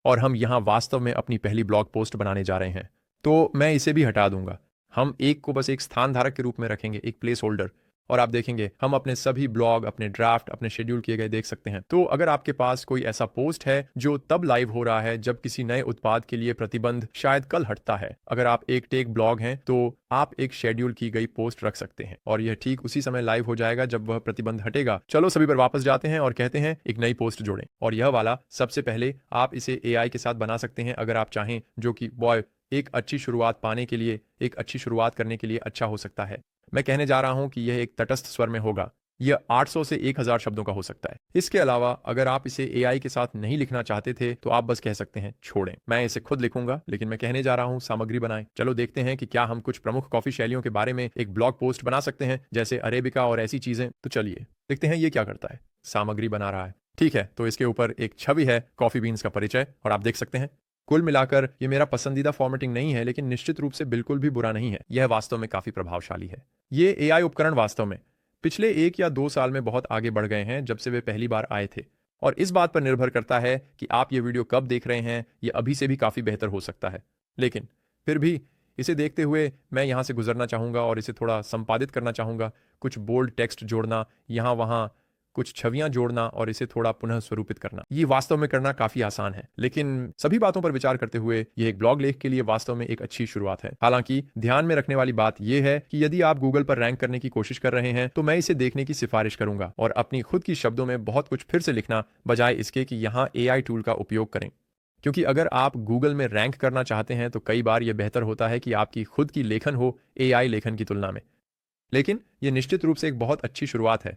और हम यहाँ वास्तव में अपनी पहली ब्लॉग पोस्ट बनाने जा रहे हैं। तो मैं इसे भी हटा दूंगा। हम एक को बस एक स्थान धारक के रूप में रखेंगे, एक प्लेस होल्डर। और आप देखेंगे हम अपने सभी ब्लॉग, अपने ड्राफ्ट, अपने शेड्यूल किए गए देख सकते हैं। तो अगर आपके पास कोई ऐसा पोस्ट है जो तब लाइव हो रहा है जब किसी नए उत्पाद के लिए प्रतिबंध शायद कल हटता है, अगर आप एक टेक ब्लॉग हैं तो आप एक शेड्यूल की गई पोस्ट रख सकते हैं और यह ठीक उसी समय लाइव हो जाएगा जब वह प्रतिबंध हटेगा। चलो सभी पर वापस जाते हैं और कहते हैं एक नई पोस्ट जोड़ें। और यह वाला सबसे पहले आप इसे AI के साथ बना सकते हैं अगर आप चाहें, जो कि बॉय एक अच्छी शुरुआत पाने के लिए, एक अच्छी शुरुआत करने के लिए अच्छा हो सकता है। मैं कहने जा रहा हूं कि यह एक तटस्थ स्वर में होगा, यह 800 से 1000 शब्दों का हो सकता है। इसके अलावा अगर आप इसे एआई के साथ नहीं लिखना चाहते थे तो आप बस कह सकते हैं छोड़ें, मैं इसे खुद लिखूंगा, लेकिन मैं कहने जा रहा हूं सामग्री बनाएं। चलो देखते हैं कि क्या हम कुछ प्रमुख कॉफी शैलियों के बारे में एक ब्लॉग पोस्ट बना सकते हैं, जैसे अरेबिका और ऐसी चीजें। तो चलिए देखते हैं ये क्या करता है। सामग्री बना रहा है, ठीक है। तो इसके ऊपर एक छवि है, कॉफी बीन्स का परिचय, और आप देख सकते हैं कुल मिलाकर ये मेरा पसंदीदा फॉर्मेटिंग नहीं है, लेकिन निश्चित रूप से बिल्कुल भी बुरा नहीं है। यह वास्तव में काफी प्रभावशाली है। ये एआई उपकरण वास्तव में पिछले 1 या 2 साल में बहुत आगे बढ़ गए हैं, जब से वे पहली बार आए थे। और इस बात पर निर्भर करता है कि आप ये वीडियो कब देख रहे हैं, ये अभी से भी काफी बेहतर हो सकता है। लेकिन फिर भी इसे देखते हुए मैं यहां से गुजरना चाहूंगा और इसे थोड़ा संपादित करना चाहूंगा। कुछ बोल्ड टेक्स्ट जोड़ना, यहां वहां कुछ छवियां जोड़ना और इसे थोड़ा पुनः स्वरूपित करना, ये वास्तव में करना काफी आसान है। लेकिन सभी बातों पर विचार करते हुए यह एक ब्लॉग लेख के लिए वास्तव में एक अच्छी शुरुआत है। हालांकि ध्यान में रखने वाली बात यह है कि यदि आप गूगल पर रैंक करने की कोशिश कर रहे हैं तो मैं इसे देखने की सिफारिश करूंगा और अपनी खुद की शब्दों में बहुत कुछ फिर से लिखना, बजाय इसके कि यहां एआई टूल का उपयोग करें। क्योंकि अगर आप गूगल में रैंक करना चाहते हैं तो कई बार यह बेहतर होता है कि आपकी खुद की लेखन हो एआई लेखन की तुलना में। लेकिन यह निश्चित रूप से एक बहुत अच्छी शुरुआत है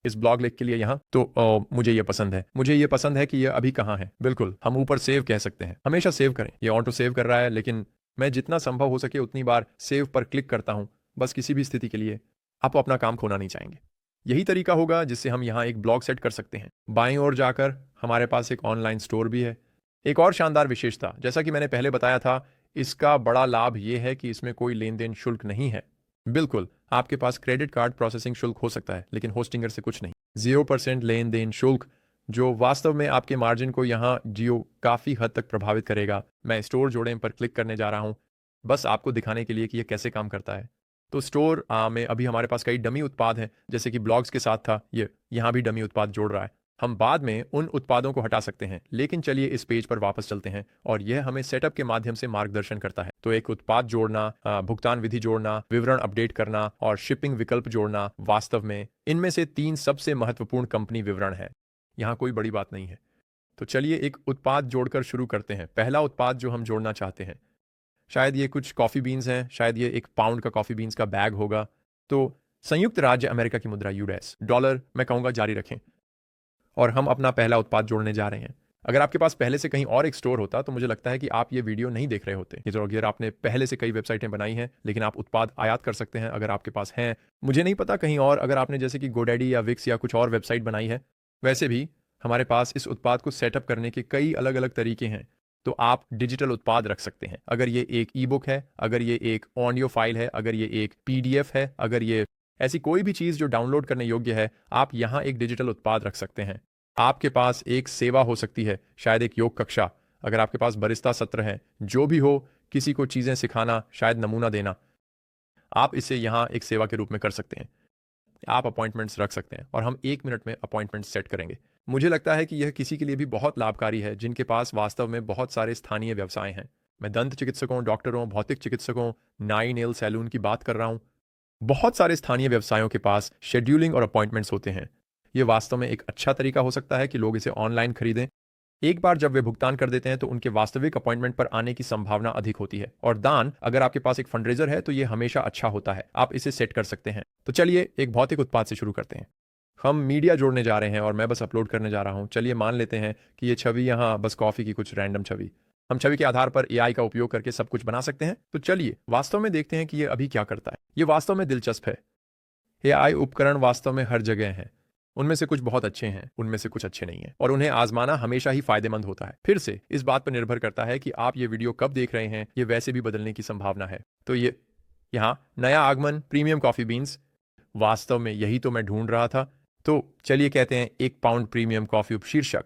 इस ब्लॉग लेख के लिए। यहाँ तो मुझे ये पसंद है, मुझे ये पसंद है कि ये अभी कहाँ है। बिल्कुल, हम ऊपर सेव कह सकते हैं, हमेशा सेव करें। ये ऑटो सेव कर रहा है, लेकिन मैं जितना संभव हो सके उतनी बार सेव पर क्लिक करता हूं, बस किसी भी स्थिति के लिए। आप अपना काम खोना नहीं चाहेंगे। यही तरीका होगा जिससे हम यहाँ एक ब्लॉग सेट कर सकते हैं। बाईं ओर जाकर हमारे पास एक ऑनलाइन स्टोर भी है। एक और शानदार विशेषता, जैसा कि मैंने पहले बताया था, इसका बड़ा लाभ यह है कि इसमें कोई लेन देन शुल्क नहीं है। बिल्कुल, आपके पास क्रेडिट कार्ड प्रोसेसिंग शुल्क हो सकता है, लेकिन होस्टिंगर से कुछ नहीं। 0% लेन देन शुल्क, जो वास्तव में आपके मार्जिन को यहाँ जियो काफ़ी हद तक प्रभावित करेगा। मैं स्टोर जोड़ें पर क्लिक करने जा रहा हूँ, बस आपको दिखाने के लिए कि यह कैसे काम करता है। तो स्टोर में अभी हमारे पास कई डमी उत्पाद हैं, जैसे कि ब्लॉग्स के साथ था, ये यहाँ भी डमी उत्पाद जोड़ रहा है। हम बाद में उन उत्पादों को हटा सकते हैं, लेकिन चलिए इस पेज पर वापस चलते हैं और यह हमें सेटअप के माध्यम से मार्गदर्शन करता है। तो एक उत्पाद जोड़ना, भुगतान विधि जोड़ना, विवरण अपडेट करना और शिपिंग विकल्प जोड़ना, वास्तव में इनमें से 3 सबसे महत्वपूर्ण कंपनी विवरण है। यहाँ कोई बड़ी बात नहीं है। तो चलिए एक उत्पाद जोड़कर शुरू करते हैं। पहला उत्पाद जो हम जोड़ना चाहते हैं, शायद ये कुछ कॉफ़ी बीन्स हैं, शायद ये 1 पाउंड का कॉफ़ी बीन्स का बैग होगा। तो संयुक्त राज्य अमेरिका की मुद्रा यूएस डॉलर मैं कहूँगा जारी रखें, और हम अपना पहला उत्पाद जोड़ने जा रहे हैं। अगर आपके पास पहले से कहीं और एक स्टोर होता तो मुझे लगता है कि आप ये वीडियो नहीं देख रहे होते। ये तो अगर आपने पहले से कई वेबसाइटें बनाई हैं, लेकिन आप उत्पाद आयात कर सकते हैं अगर आपके पास हैं। मुझे नहीं पता कहीं और अगर आपने जैसे कि गोडैडी या विक्स या कुछ और वेबसाइट बनाई है। वैसे भी हमारे पास इस उत्पाद को सेटअप करने के कई अलग अलग तरीके हैं। तो आप डिजिटल उत्पाद रख सकते हैं, अगर ये एक ई बुक है, अगर ये एक ऑडियो फाइल है, अगर ये एक PDF है, अगर ये ऐसी कोई भी चीज़ जो डाउनलोड करने योग्य है, आप यहाँ एक डिजिटल उत्पाद रख सकते हैं। आपके पास एक सेवा हो सकती है, शायद एक योग कक्षा, अगर आपके पास बरिस्ता सत्र है, जो भी हो, किसी को चीज़ें सिखाना, शायद नमूना देना, आप इसे यहाँ एक सेवा के रूप में कर सकते हैं। आप अपॉइंटमेंट्स रख सकते हैं और हम 1 मिनट में अपॉइंटमेंट सेट करेंगे। मुझे लगता है कि यह किसी के लिए भी बहुत लाभकारी है जिनके पास वास्तव में बहुत सारे स्थानीय व्यवसाय हैं। मैं दंत चिकित्सकों, डॉक्टरों, भौतिक चिकित्सकों, नाई नेल सैलून की बात कर रहा हूँ। बहुत सारे स्थानीय व्यवसायों के पास शेड्यूलिंग और अपॉइंटमेंट्स होते हैं। ये वास्तव में एक अच्छा तरीका हो सकता है कि लोग इसे ऑनलाइन खरीदें। एक बार जब वे भुगतान कर देते हैं तो उनके वास्तविक अपॉइंटमेंट पर आने की संभावना अधिक होती है। और दान, अगर आपके पास एक फंडरेजर है तो ये हमेशा अच्छा होता है, आप इसे सेट कर सकते हैं। तो चलिए एक भौतिक उत्पाद से शुरू करते हैं। हम मीडिया जोड़ने जा रहे हैं और मैं बस अपलोड करने जा रहा हूं। चलिए मान लेते हैं कि ये छवि यहाँ बस कॉफी की कुछ रैंडम छवि। हम छवि के आधार पर एआई का उपयोग करके सब कुछ बना सकते हैं। तो चलिए वास्तव में देखते हैं कि ये अभी क्या करता है। ये वास्तव में दिलचस्प है। एआई उपकरण वास्तव में हर जगह हैं। उनमें से कुछ बहुत अच्छे हैं, उनमें से कुछ अच्छे नहीं हैं, और उन्हें आजमाना हमेशा ही फायदेमंद होता है। फिर से इस बात पर निर्भर करता है कि आप ये वीडियो कब देख रहे हैं, ये वैसे भी बदलने की संभावना है। तो ये यहाँ नया आगमन, प्रीमियम कॉफी बीन्स, वास्तव में यही तो मैं ढूंढ रहा था। तो चलिए कहते हैं 1 पाउंड प्रीमियम कॉफी उपशीर्षक,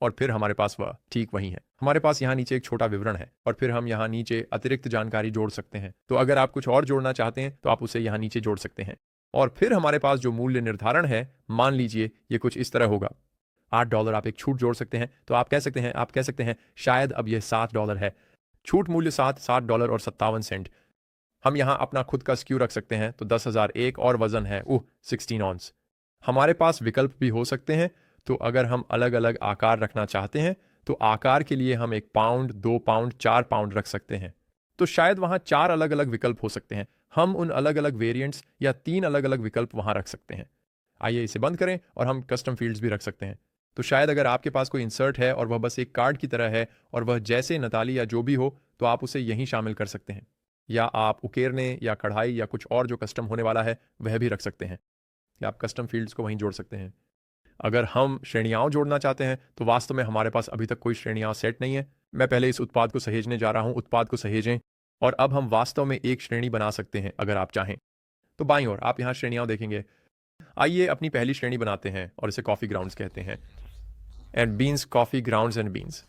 और फिर हमारे पास वह ठीक वही है। हमारे पास यहाँ नीचे एक छोटा विवरण है और फिर हम यहाँ नीचे अतिरिक्त जानकारी जोड़ सकते हैं। तो अगर आप कुछ और जोड़ना चाहते हैं तो आप उसे यहाँ नीचे जोड़ सकते हैं। और फिर हमारे पास जो मूल्य निर्धारण है, मान लीजिए ये कुछ इस तरह होगा। $8 आप एक छूट जोड़ सकते हैं। तो आप कह सकते हैं शायद अब यह $7 है। छूट मूल्य $7 और 57 सेंट। हम यहाँ अपना खुद का स्क्यू रख सकते हैं। तो 10,001 और वजन है 16 ऑन्स। हमारे पास विकल्प भी हो सकते हैं। तो अगर हम अलग अलग आकार रखना चाहते हैं तो आकार के लिए हम 1 पाउंड, 2 पाउंड, 4 पाउंड रख सकते हैं। तो शायद वहाँ 4 अलग अलग विकल्प हो सकते हैं। हम उन अलग अलग वेरिएंट्स या 3 अलग अलग विकल्प वहां रख सकते हैं। आइए इसे बंद करें और हम कस्टम फील्ड्स भी रख सकते हैं। तो शायद अगर आपके पास कोई इंसर्ट है और वह बस एक कार्ड की तरह है और वह जैसे नताली या जो भी हो, तो आप उसे यहीं शामिल कर सकते हैं। या आप उकेरने या कढ़ाई या कुछ और जो कस्टम होने वाला है वह भी रख सकते हैं, या आप कस्टम फील्ड्स को वहीं जोड़ सकते हैं। अगर हम श्रेणियाँ जोड़ना चाहते हैं तो वास्तव में हमारे पास अभी तक कोई श्रेणियाँ सेट नहीं है। मैं पहले इस उत्पाद को सहेजने जा रहा हूँ, उत्पाद को सहेजें, और अब हम वास्तव में एक श्रेणी बना सकते हैं अगर आप चाहें। तो बाईं ओर आप यहाँ श्रेणियाँ देखेंगे। आइए अपनी पहली श्रेणी बनाते हैं और इसे कॉफ़ी ग्राउंड्स कहते हैं। And beans, coffee grounds and beans.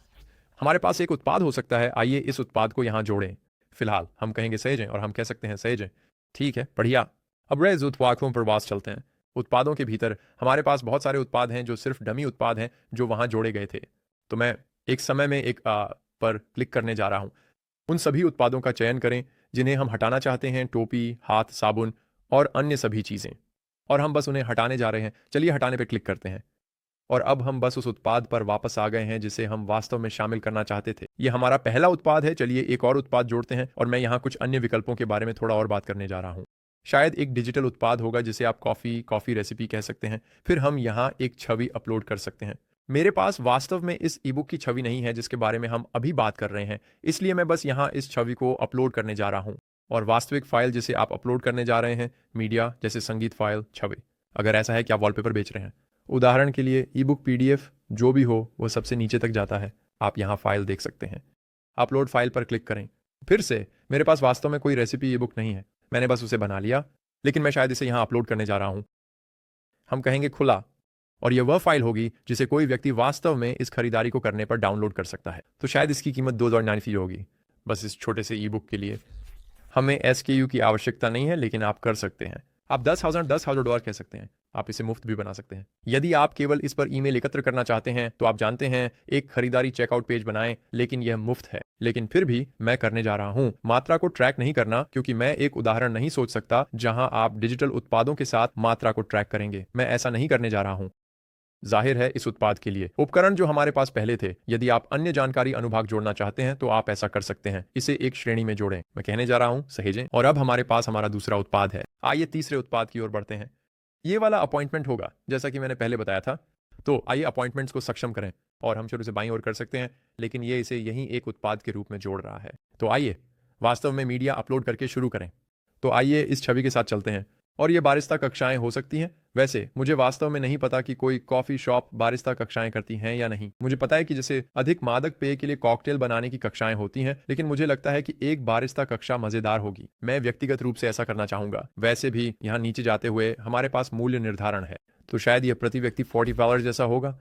हमारे पास एक उत्पाद हो सकता है, आइए इस उत्पाद को यहाँ जोड़ें। फिलहाल हम कहेंगे सहेजें और हम कह सकते हैं सहेजें। ठीक है, बढ़िया। अब रेज उत्पादों पर वापस चलते हैं। उत्पादों के भीतर हमारे पास बहुत सारे उत्पाद हैं जो सिर्फ डमी उत्पाद हैं जो वहाँ जोड़े गए थे। तो मैं एक समय में एक पर क्लिक करने जा रहा हूँ। उन सभी उत्पादों का चयन करें जिन्हें हम हटाना चाहते हैं, टोपी, हाथ साबुन और अन्य सभी चीज़ें, और हम बस उन्हें हटाने जा रहे हैं। चलिए हटाने पर क्लिक करते हैं और अब हम बस उस उत्पाद पर वापस आ गए हैं जिसे हम वास्तव में शामिल करना चाहते थे। यह हमारा पहला उत्पाद है। चलिए एक और उत्पाद जोड़ते हैं और मैं यहाँ कुछ अन्य विकल्पों के बारे में थोड़ा और बात करने जा रहा हूँ। शायद एक डिजिटल उत्पाद होगा जिसे आप कॉफ़ी रेसिपी कह सकते हैं। फिर हम यहाँ एक छवि अपलोड कर सकते हैं। मेरे पास वास्तव में इस ईबुक की छवि नहीं है जिसके बारे में हम अभी बात कर रहे हैं, इसलिए मैं बस यहाँ इस छवि को अपलोड करने जा रहा हूँ। और वास्तविक फाइल जिसे आप अपलोड करने जा रहे हैं, मीडिया जैसे संगीत फाइल, छवि। अगर ऐसा है कि आप वॉलपेपर बेच रहे हैं, उदाहरण के लिए ईबुक, पीडीएफ जो भी हो, वह सबसे नीचे तक जाता है। आप यहाँ फाइल देख सकते हैं। अपलोड फाइल पर क्लिक करें। फिर से मेरे पास वास्तव में कोई रेसिपी ईबुक नहीं है, मैंने बस उसे बना लिया, लेकिन मैं शायद इसे यहाँ अपलोड करने जा रहा हूँ। हम कहेंगे खुला, और यह वह फाइल होगी जिसे कोई व्यक्ति वास्तव में इस खरीदारी को करने पर डाउनलोड कर सकता है। तो शायद इसकी कीमत $2.99 होगी, बस इस छोटे से ईबुक के लिए। हमें SKU की आवश्यकता नहीं है, लेकिन आप कर सकते हैं। आप $10,000 कह सकते हैं। आप इसे मुफ्त भी बना सकते हैं। यदि आप केवल इस पर ईमेल एकत्र करना चाहते हैं तो आप जानते हैं, एक खरीदारी चेकआउट पेज बनाएं, लेकिन यह मुफ्त है। लेकिन फिर भी मैं करने जा रहा हूं मात्रा को ट्रैक नहीं करना, क्योंकि मैं एक उदाहरण नहीं सोच सकता जहां आप डिजिटल उत्पादों के साथ मात्रा को ट्रैक करेंगे। मैं ऐसा नहीं करने जा रहा हूं। जाहिर है इस उत्पाद के लिए उपकरण जो हमारे पास पहले थे। यदि आप अन्य जानकारी अनुभाग जोड़ना चाहते हैं तो आप ऐसा कर सकते हैं। इसे एक श्रेणी में जोड़ें। मैं कहने जा रहा हूं सहेजें, और अब हमारे पास हमारा दूसरा उत्पाद है। आइए तीसरे उत्पाद की ओर बढ़ते हैं। ये वाला अपॉइंटमेंट होगा, जैसा कि मैंने पहले बताया था। तो आइए अपॉइंटमेंट्स को सक्षम करें, और हम शुरू से बाईं ओर कर सकते हैं, लेकिन ये इसे यहीं एक उत्पाद के रूप में जोड़ रहा है। तो आइए वास्तव में मीडिया अपलोड करके शुरू करें। तो आइए इस छवि के साथ चलते हैं, और ये बारिस्ता कक्षाएं हो सकती हैं। वैसे मुझे वास्तव में नहीं पता कि कोई कॉफ़ी शॉप बारिस्ता कक्षाएं करती हैं या नहीं। मुझे पता है कि जैसे अधिक मादक पेय के लिए कॉकटेल बनाने की कक्षाएं होती हैं, लेकिन मुझे लगता है कि एक बारिस्ता कक्षा मज़ेदार होगी। मैं व्यक्तिगत रूप से ऐसा करना चाहूँगा। वैसे भी यहाँ नीचे जाते हुए हमारे पास मूल्य निर्धारण है, तो शायद यह प्रति व्यक्ति $40 जैसा होगा।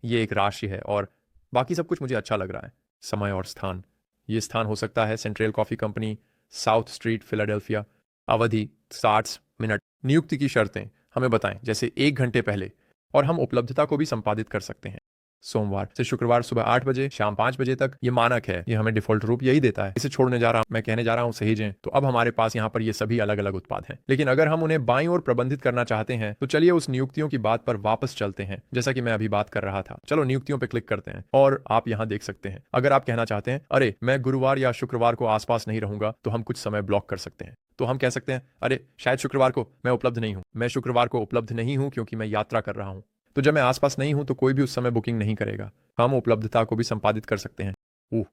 ये एक राशि है और बाकी सब कुछ मुझे अच्छा लग रहा है। समय और स्थान, ये स्थान हो सकता है central coffee company, south street, Philadelphia. अवधि 60 मिनट। नियुक्ति की शर्तें हमें बताएं, जैसे 1 घंटे पहले, और हम उपलब्धता को भी संपादित कर सकते हैं। सोमवार से शुक्रवार सुबह 8 बजे शाम 5 बजे तक ये मानक है। ये हमें डिफॉल्ट रूप यही देता है। इसे छोड़ने जा रहा हूं, मैं कहने जा रहा हूं सहेजें। तो अब हमारे पास यहाँ पर ये सभी अलग अलग उत्पाद हैं, लेकिन अगर हम उन्हें बाईं ओर प्रबंधित करना चाहते हैं तो चलिए उस नियुक्तियों की बात पर वापस चलते हैं, जैसा कि मैं अभी बात कर रहा था। चलो नियुक्तियों पर क्लिक करते हैं, और आप यहाँ देख सकते हैं अगर आप कहना चाहते हैं अरे मैं गुरुवार या शुक्रवार को आसपास नहीं रहूंगा, तो हम कुछ समय ब्लॉक कर सकते हैं। तो हम कह सकते हैं अरे शायद शुक्रवार को मैं उपलब्ध नहीं हूं, मैं शुक्रवार को उपलब्ध नहीं हूं क्योंकि मैं यात्रा कर रहा हूं। तो जब मैं आसपास नहीं हूं तो कोई भी उस समय बुकिंग नहीं करेगा। हम उपलब्धता को भी संपादित कर सकते हैं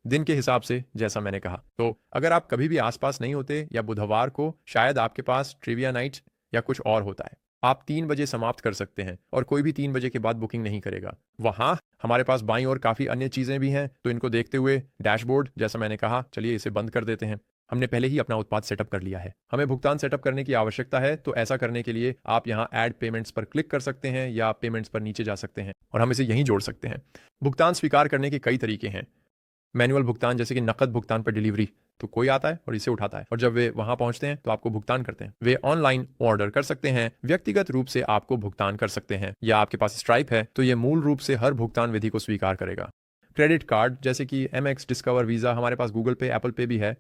दिन के हिसाब से, जैसा मैंने कहा। तो अगर आप कभी भी आसपास नहीं होते या बुधवार को शायद आपके पास ट्रिविया नाइट या कुछ और होता है, आप 3 बजे समाप्त कर सकते हैं और कोई भी 3 बजे के बाद बुकिंग नहीं करेगा। वहां हमारे पास बाईं ओर काफी अन्य चीजें भी हैं, तो इनको देखते हुए डैशबोर्ड, जैसा मैंने कहा, चलिए इसे बंद कर देते हैं। हमने पहले ही अपना उत्पाद सेटअप कर लिया है। हमें भुगतान सेटअप करने की आवश्यकता है, तो ऐसा करने के लिए आप यहाँ ऐड पेमेंट्स पर क्लिक कर सकते हैं या पेमेंट्स पर नीचे जा सकते हैं और हम इसे यहीं जोड़ सकते हैं। भुगतान स्वीकार करने के कई तरीके हैं। मैनुअल भुगतान, जैसे कि नकद भुगतान पर डिलीवरी, तो कोई आता है और इसे उठाता है, और जब वे वहां पहुंचते हैं तो आपको भुगतान करते हैं। वे ऑनलाइन ऑर्डर कर सकते हैं, व्यक्तिगत रूप से आपको भुगतान कर सकते हैं, या आपके पास स्ट्राइप है तो ये मूल रूप से हर भुगतान विधि को स्वीकार करेगा। क्रेडिट कार्ड जैसे कि MX, डिस्कवर, वीजा, हमारे पास गूगल पे, एप्पल पे भी है।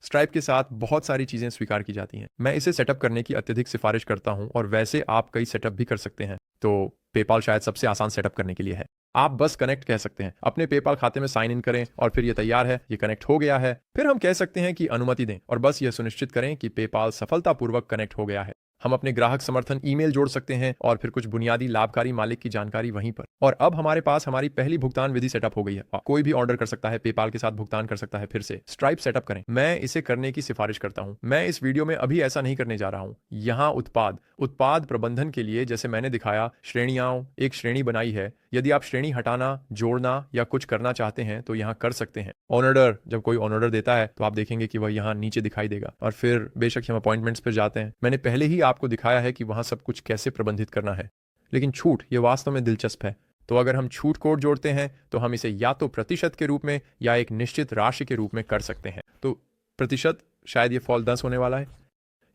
स्ट्राइप के साथ बहुत सारी चीजें स्वीकार की जाती हैं। मैं इसे सेटअप करने की अत्यधिक सिफारिश करता हूं, और वैसे आप कई सेटअप भी कर सकते हैं। तो पेपाल शायद सबसे आसान सेटअप करने के लिए है। आप बस कनेक्ट कह सकते हैं, अपने पेपाल खाते में साइन इन करें और फिर ये तैयार है, ये कनेक्ट हो गया है। फिर हम कह सकते हैं कि अनुमति दें और बस यह सुनिश्चित करें कि पेपाल सफलतापूर्वक कनेक्ट हो गया है। हम अपने ग्राहक समर्थन ईमेल जोड़ सकते हैं और फिर कुछ बुनियादी लाभकारी मालिक की जानकारी वहीं पर। और अब हमारे पास हमारी पहली भुगतान विधि सेटअप हो गई है। कोई भी ऑर्डर कर सकता है, पेपाल के साथ भुगतान कर सकता है। फिर से स्ट्राइप सेटअप करें। मैं इसे करने की सिफारिश करता हूं। मैं इस वीडियो में अभी ऐसा नहीं करने जा रहा हूं। यहां उत्पाद प्रबंधन के लिए जैसे मैंने दिखाया श्रेणियां एक श्रेणी बनाई है। यदि आप श्रेणी हटाना, जोड़ना या कुछ करना चाहते हैं तो यहां कर सकते हैं। ऑर्डर, जब कोई ऑर्डर देता है तो आप देखेंगे कि वह यहां नीचे दिखाई देगा। और फिर बेशक हम अपॉइंटमेंट्स पर जाते हैं। मैंने पहले ही आपको दिखाया है कि वहां सब कुछ कैसे प्रबंधित करना है। लेकिन छूट, ये वास्तव में दिलचस्प है। तो अगर हम छूट कोड जोड़ते हैं तो हम इसे या तो प्रतिशत के रूप में या एक निश्चित राशि के रूप में कर सकते हैं। तो प्रतिशत, शायद ये फॉल 10 होने वाला है।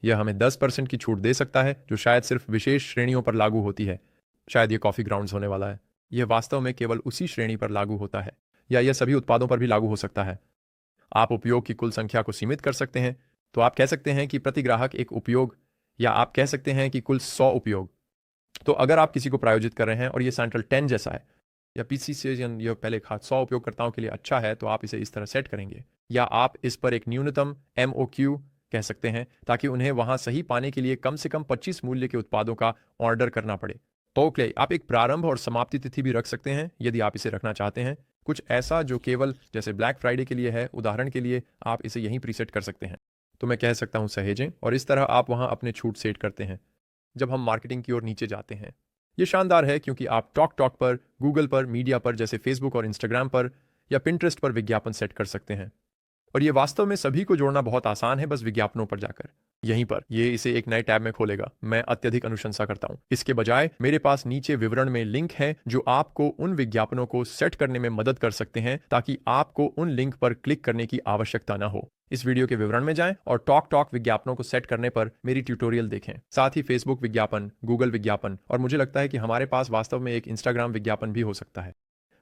यह हमें 10% की छूट दे सकता है जो शायद सिर्फ विशेष श्रेणियों पर लागू होती है। शायद ये कॉफी ग्राउंड्स होने वाला है। यह वास्तव में केवल उसी श्रेणी पर लागू होता है या यह सभी उत्पादों पर भी लागू हो सकता है। आप उपयोग की कुल संख्या को सीमित कर सकते हैं। तो आप कह सकते हैं कि प्रति ग्राहक एक उपयोग, या आप कह सकते हैं कि कुल 100 उपयोग। तो अगर आप किसी को प्रायोजित कर रहे हैं और ये सेंट्रल 10 जैसा है या पीसी से यह पहले 100 उपयोगकर्ताओं के लिए अच्छा है तो आप इसे इस तरह सेट करेंगे। या आप इस पर एक न्यूनतम MOQ कह सकते हैं ताकि उन्हें वहां सही पाने के लिए कम से कम 25 मूल्य के उत्पादों का ऑर्डर करना पड़े। ओके, आप एक प्रारंभ और समाप्ति तिथि भी रख सकते हैं यदि आप इसे रखना चाहते हैं। कुछ ऐसा जो केवल जैसे ब्लैक फ्राइडे के लिए है, उदाहरण के लिए आप इसे यहीं प्रीसेट कर सकते हैं। तो मैं कह सकता हूं सहेजें, और इस तरह आप वहां अपने छूट सेट करते हैं। जब हम मार्केटिंग की ओर नीचे जाते हैं, यह शानदार है क्योंकि आप टॉक पर, गूगल पर, मीडिया पर जैसे फेसबुक और इंस्टाग्राम पर या पिंटरेस्ट पर विज्ञापन सेट कर सकते हैं। और ये वास्तव में सभी को जोड़ना बहुत आसान है, बस विज्ञापनों पर जाकर। यहीं पर ये इसे एक नए टैब में खोलेगा। मैं अत्यधिक अनुशंसा करता हूं। इसके बजाय मेरे पास नीचे विवरण में लिंक है जो आपको उन विज्ञापनों को सेट करने में मदद कर सकते हैं ताकि आपको उन लिंक पर क्लिक करने की आवश्यकता न हो। इस वीडियो के विवरण में जाएं और टॉक विज्ञापनों को सेट करने पर मेरी ट्यूटोरियल देखें। साथ ही फेसबुक विज्ञापन, गूगल विज्ञापन, और मुझे लगता है कि हमारे पास वास्तव में एक इंस्टाग्राम विज्ञापन भी हो सकता है।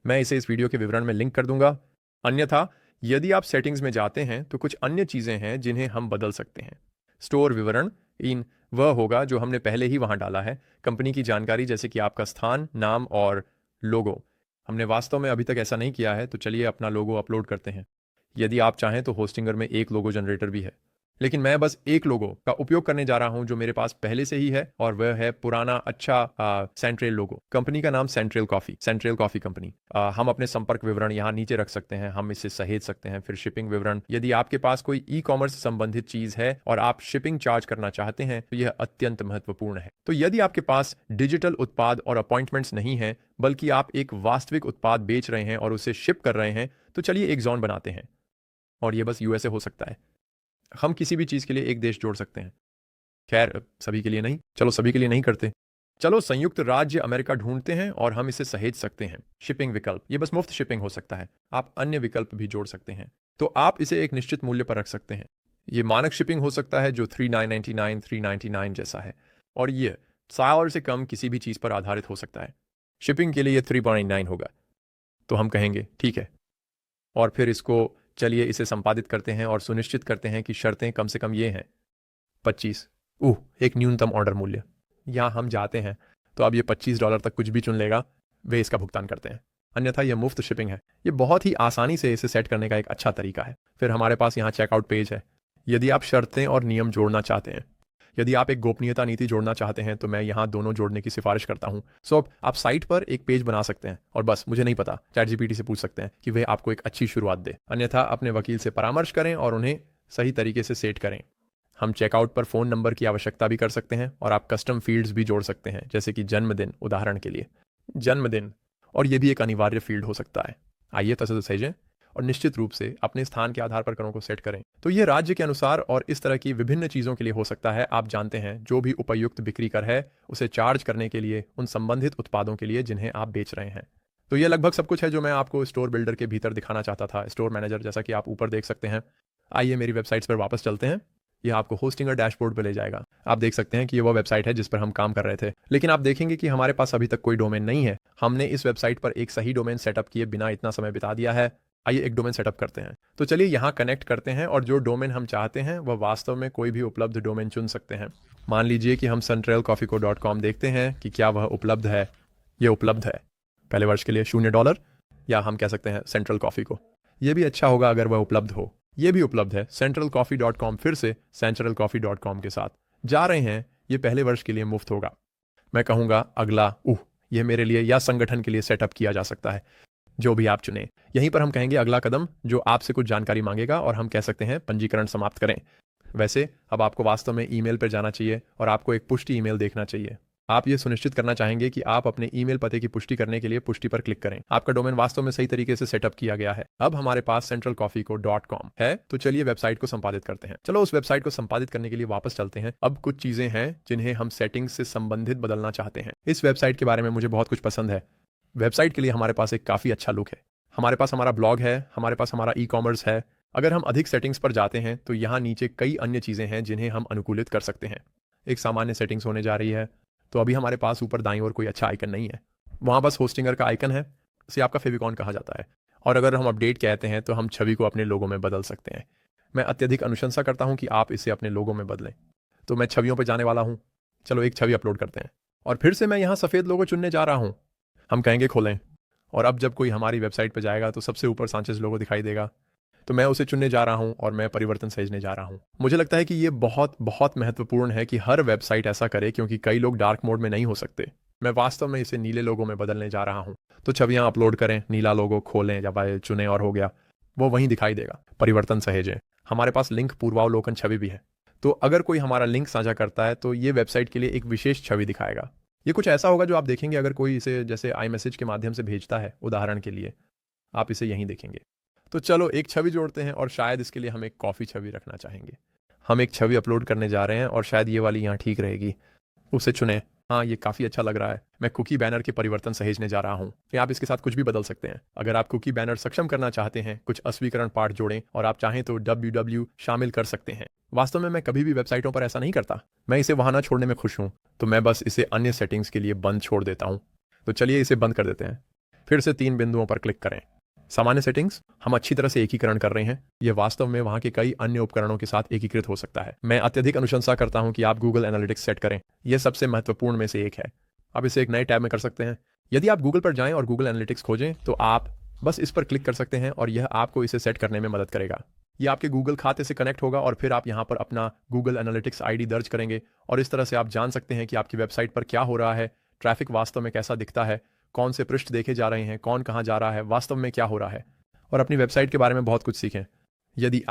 मैं इसे इस वीडियो के विवरण में लिंक कर दूंगा। अन्यथा यदि आप सेटिंग्स में जाते हैं तो कुछ अन्य चीजें हैं जिन्हें हम बदल सकते हैं। स्टोर विवरण इन वह होगा जो हमने पहले ही वहां डाला है। कंपनी की जानकारी जैसे कि आपका स्थान, नाम और लोगो। हमने वास्तव में अभी तक ऐसा नहीं किया है, तो चलिए अपना लोगो अपलोड करते हैं। यदि आप चाहें तो होस्टिंगर में एक लोगो जनरेटर भी है, लेकिन मैं बस एक लोगो का उपयोग करने जा रहा हूं जो मेरे पास पहले से ही है, और वह है पुराना अच्छा सेंट्रल लोगो। कंपनी का नाम सेंट्रल कॉफी कंपनी। हम अपने संपर्क विवरण यहां नीचे रख सकते हैं, हम इसे सहेज सकते हैं। फिर शिपिंग विवरण, यदि आपके पास कोई ई-कॉमर्स संबंधित चीज है और आप शिपिंग चार्ज करना चाहते हैं तो यह अत्यंत महत्वपूर्ण है। तो यदि आपके पास डिजिटल उत्पाद और अपॉइंटमेंट्स नहीं है, बल्कि आप एक वास्तविक उत्पाद बेच रहे हैं और उसे शिप कर रहे हैं, तो चलिए एक जोन बनाते हैं, और यह बस USA हो सकता है। हम किसी भी चीज के लिए एक देश जोड़ सकते हैं। खैर, सभी के लिए नहीं। चलो सभी के लिए नहीं करते। चलो संयुक्त राज्य अमेरिका ढूंढते हैं और हम इसे सहेज सकते हैं। शिपिंग विकल्प, ये बस मुफ्त शिपिंग हो सकता है। आप अन्य विकल्प भी जोड़ सकते हैं। तो आप इसे एक निश्चित मूल्य पर रख सकते हैं। ये मानक शिपिंग हो सकता है जो $3.99 $3.99 जैसा है, और ये $100 से कम किसी भी चीज पर आधारित हो सकता है। शिपिंग के लिए ये $3.99 होगा। तो हम कहेंगे ठीक है, और फिर इसको चलिए इसे संपादित करते हैं और सुनिश्चित करते हैं कि शर्तें कम से कम ये हैं। 25, एक न्यूनतम ऑर्डर मूल्य। यहां हम जाते हैं तो अब ये $25 तक कुछ भी चुन लेगा, वे इसका भुगतान करते हैं। अन्यथा यह मुफ्त शिपिंग है। ये बहुत ही आसानी से इसे सेट करने का एक अच्छा तरीका है। फिर हमारे पास यहाँ चेकआउट पेज है। यदि आप शर्तें और नियम जोड़ना चाहते हैं, यदि आप एक गोपनीयता नीति जोड़ना चाहते हैं, तो मैं यहाँ दोनों जोड़ने की सिफारिश करता हूँ। सो आप साइट पर एक पेज बना सकते हैं और बस, मुझे नहीं पता, ChatGPT से पूछ सकते हैं कि वह आपको एक अच्छी शुरुआत दे। अन्यथा अपने वकील से परामर्श करें और उन्हें सही तरीके से सेट करें। हम चेकआउट पर फ़ोन नंबर की आवश्यकता भी कर सकते हैं, और आप कस्टम फील्ड्स भी जोड़ सकते हैं, जैसे कि जन्मदिन, उदाहरण के लिए जन्मदिन, और यह भी एक अनिवार्य फील्ड हो सकता है। आइए तो सहेजें और निश्चित रूप से अपने स्थान के आधार पर करों को सेट करें। तो यह राज्य के अनुसार और इस तरह की विभिन्न चीज़ों के लिए हो सकता है। आप जानते हैं, जो भी उपयुक्त बिक्री कर है उसे चार्ज करने के लिए उन संबंधित उत्पादों के लिए जिन्हें आप बेच रहे हैं। तो यह लगभग सब कुछ है जो मैं आपको स्टोर बिल्डर के भीतर दिखाना चाहता था। स्टोर मैनेजर, जैसा कि आप ऊपर देख सकते हैं। आइए मेरी वेबसाइट्स पर वापस चलते हैं। यह आपको होस्टिंगर डैशबोर्ड पर ले जाएगा। आप देख सकते हैं कि यह वो वेबसाइट है जिस पर हम काम कर रहे थे, लेकिन आप देखेंगे कि हमारे पास अभी तक कोई डोमेन नहीं है। हमने इस वेबसाइट पर एक सही डोमेन सेटअप किए बिना इतना समय बिता दिया है। आइए एक डोमेन सेटअप करते हैं। तो चलिए यहाँ कनेक्ट करते हैं, और जो डोमेन हम चाहते हैं वह वास्तव में कोई भी उपलब्ध डोमेन चुन सकते हैं। मान लीजिए कि हम centralcoffeeco.com देखते हैं कि क्या वह उपलब्ध है। यह उपलब्ध है। पहले वर्ष के लिए $0, या हम कह सकते हैं सेंट्रल कॉफ़ी को। ये भी अच्छा होगा अगर वह उपलब्ध हो। ये भी उपलब्ध है centralcoffee.com, फिर से centralcoffee.com के साथ जा रहे हैं। ये पहले वर्ष के लिए मुफ्त होगा। मैं कहूँगा अगला ये मेरे लिए या संगठन के लिए सेटअप किया जा सकता है, जो भी आप चुनें। यहीं पर हम कहेंगे अगला कदम, जो आपसे कुछ जानकारी मांगेगा, और हम कह सकते हैं पंजीकरण समाप्त करें। वैसे अब आपको वास्तव में ईमेल पर जाना चाहिए और आपको एक पुष्टि ईमेल देखना चाहिए। आप ये सुनिश्चित करना चाहेंगे कि आप अपने ईमेल पते की पुष्टि करने के लिए पुष्टि पर क्लिक करें। आपका डोमेन वास्तव में सही तरीके से सेटअप किया गया है। अब हमारे पास centralcoffee.com है, तो चलिए वेबसाइट को संपादित करते हैं। चलो उस वेबसाइट को संपादित करने के लिए वापस चलते हैं। अब कुछ चीजें हैं जिन्हें हम सेटिंग्स से संबंधित बदलना चाहते हैं। इस वेबसाइट के बारे में मुझे बहुत कुछ पसंद है। वेबसाइट के लिए हमारे पास एक काफी अच्छा लुक है। हमारे पास हमारा ब्लॉग है, हमारे पास हमारा ई-कॉमर्स है। अगर हम अधिक सेटिंग्स पर जाते हैं तो यहाँ नीचे कई अन्य चीजें हैं जिन्हें हम अनुकूलित कर सकते हैं। एक सामान्य सेटिंग्स होने जा रही है। तो अभी हमारे पास ऊपर दाईं ओर कोई अच्छा आइकन नहीं है। वहाँ बस होस्टिंगर का आइकन है, इसे आपका फेविकॉन कहा जाता है। और अगर हम अपडेट कहते हैं तो हम छवि को अपने लोगों में बदल सकते हैं। मैं अत्यधिक अनुशंसा करता हूँ कि आप इसे अपने लोगों में बदलें। तो मैं छवियों पर जाने वाला हूँ। चलो एक छवि अपलोड करते हैं और फिर से मैं यहाँ सफ़ेद लोगो चुनने जा रहा हूँ। हम कहेंगे खोलें, और अब जब कोई हमारी वेबसाइट पर जाएगा तो सबसे ऊपर सांचेज लोगो दिखाई देगा। तो मैं उसे चुनने जा रहा हूं और मैं परिवर्तन सहेजने जा रहा हूं। मुझे लगता है कि ये बहुत बहुत महत्वपूर्ण है कि हर वेबसाइट ऐसा करे, क्योंकि कई लोग डार्क मोड में नहीं हो सकते। मैं वास्तव में इसे नीले लोगों में बदलने जा रहा हूं। तो छवियां अपलोड करें, नीला लोगो खोलें या चुनें और हो गया, वो वहीं दिखाई देगा। परिवर्तन सहेजें। हमारे पास लिंक पूर्वावलोकन छवि भी है। तो अगर कोई हमारा लिंक साझा करता है तो ये वेबसाइट के लिए एक विशेष छवि दिखाएगा। ये कुछ ऐसा होगा जो आप देखेंगे अगर कोई इसे जैसे iMessage के माध्यम से भेजता है। उदाहरण के लिए आप इसे यहीं देखेंगे। तो चलो एक छवि जोड़ते हैं, और शायद इसके लिए हम एक कॉफ़ी छवि रखना चाहेंगे। हम एक छवि अपलोड करने जा रहे हैं और शायद ये वाली यहाँ ठीक रहेगी। उसे चुनें। हाँ, ये काफ़ी अच्छा लग रहा है। मैं कुकी बैनर के परिवर्तन सहेजने जा रहा हूँ। या आप इसके साथ कुछ भी बदल सकते हैं। अगर आप कुकी बैनर सक्षम करना चाहते हैं, कुछ अस्वीकरण पाठ जोड़ें, और आप चाहें तो www शामिल कर सकते हैं। वास्तव में मैं कभी भी वेबसाइटों पर ऐसा नहीं करता। मैं इसे वहाँ ना छोड़ने में खुश हूँ, तो मैं बस इसे अन्य सेटिंग्स के लिए बंद छोड़ देता हूँ। तो चलिए इसे बंद कर देते हैं। फिर से 3 बिंदुओं पर क्लिक करें। सामान्य सेटिंग्स हम अच्छी तरह से एकीकरण कर रहे हैं। यह वास्तव में वहां के कई अन्य उपकरणों के साथ एकीकृत हो सकता है। मैं अत्यधिक अनुशंसा करता हूं कि आप गूगल एनालिटिक्स सेट करें। यह सबसे महत्वपूर्ण में से एक है। आप इसे एक नए टैब में कर सकते हैं। यदि आप गूगल पर जाएं और गूगल एनालिटिक्स खोजें तो आप बस इस पर क्लिक कर सकते हैं और यह आपको इसे सेट करने में मदद करेगा। यह आपके गूगल खाते से कनेक्ट होगा और फिर आप यहाँ पर अपना गूगल एनालिटिक्स आईडी दर्ज करेंगे, और इस तरह से आप जान सकते हैं कि आपकी वेबसाइट पर क्या हो रहा है, ट्रैफिक वास्तव में कैसा दिखता है, कौन से पृष्ठ देखे जा रहे हैं, कौन कहाँ जा रहा है, वास्तव में क्या हो रहा है, और अपनी वेबसाइट के बारे में बहुत कुछ सीखें। यदि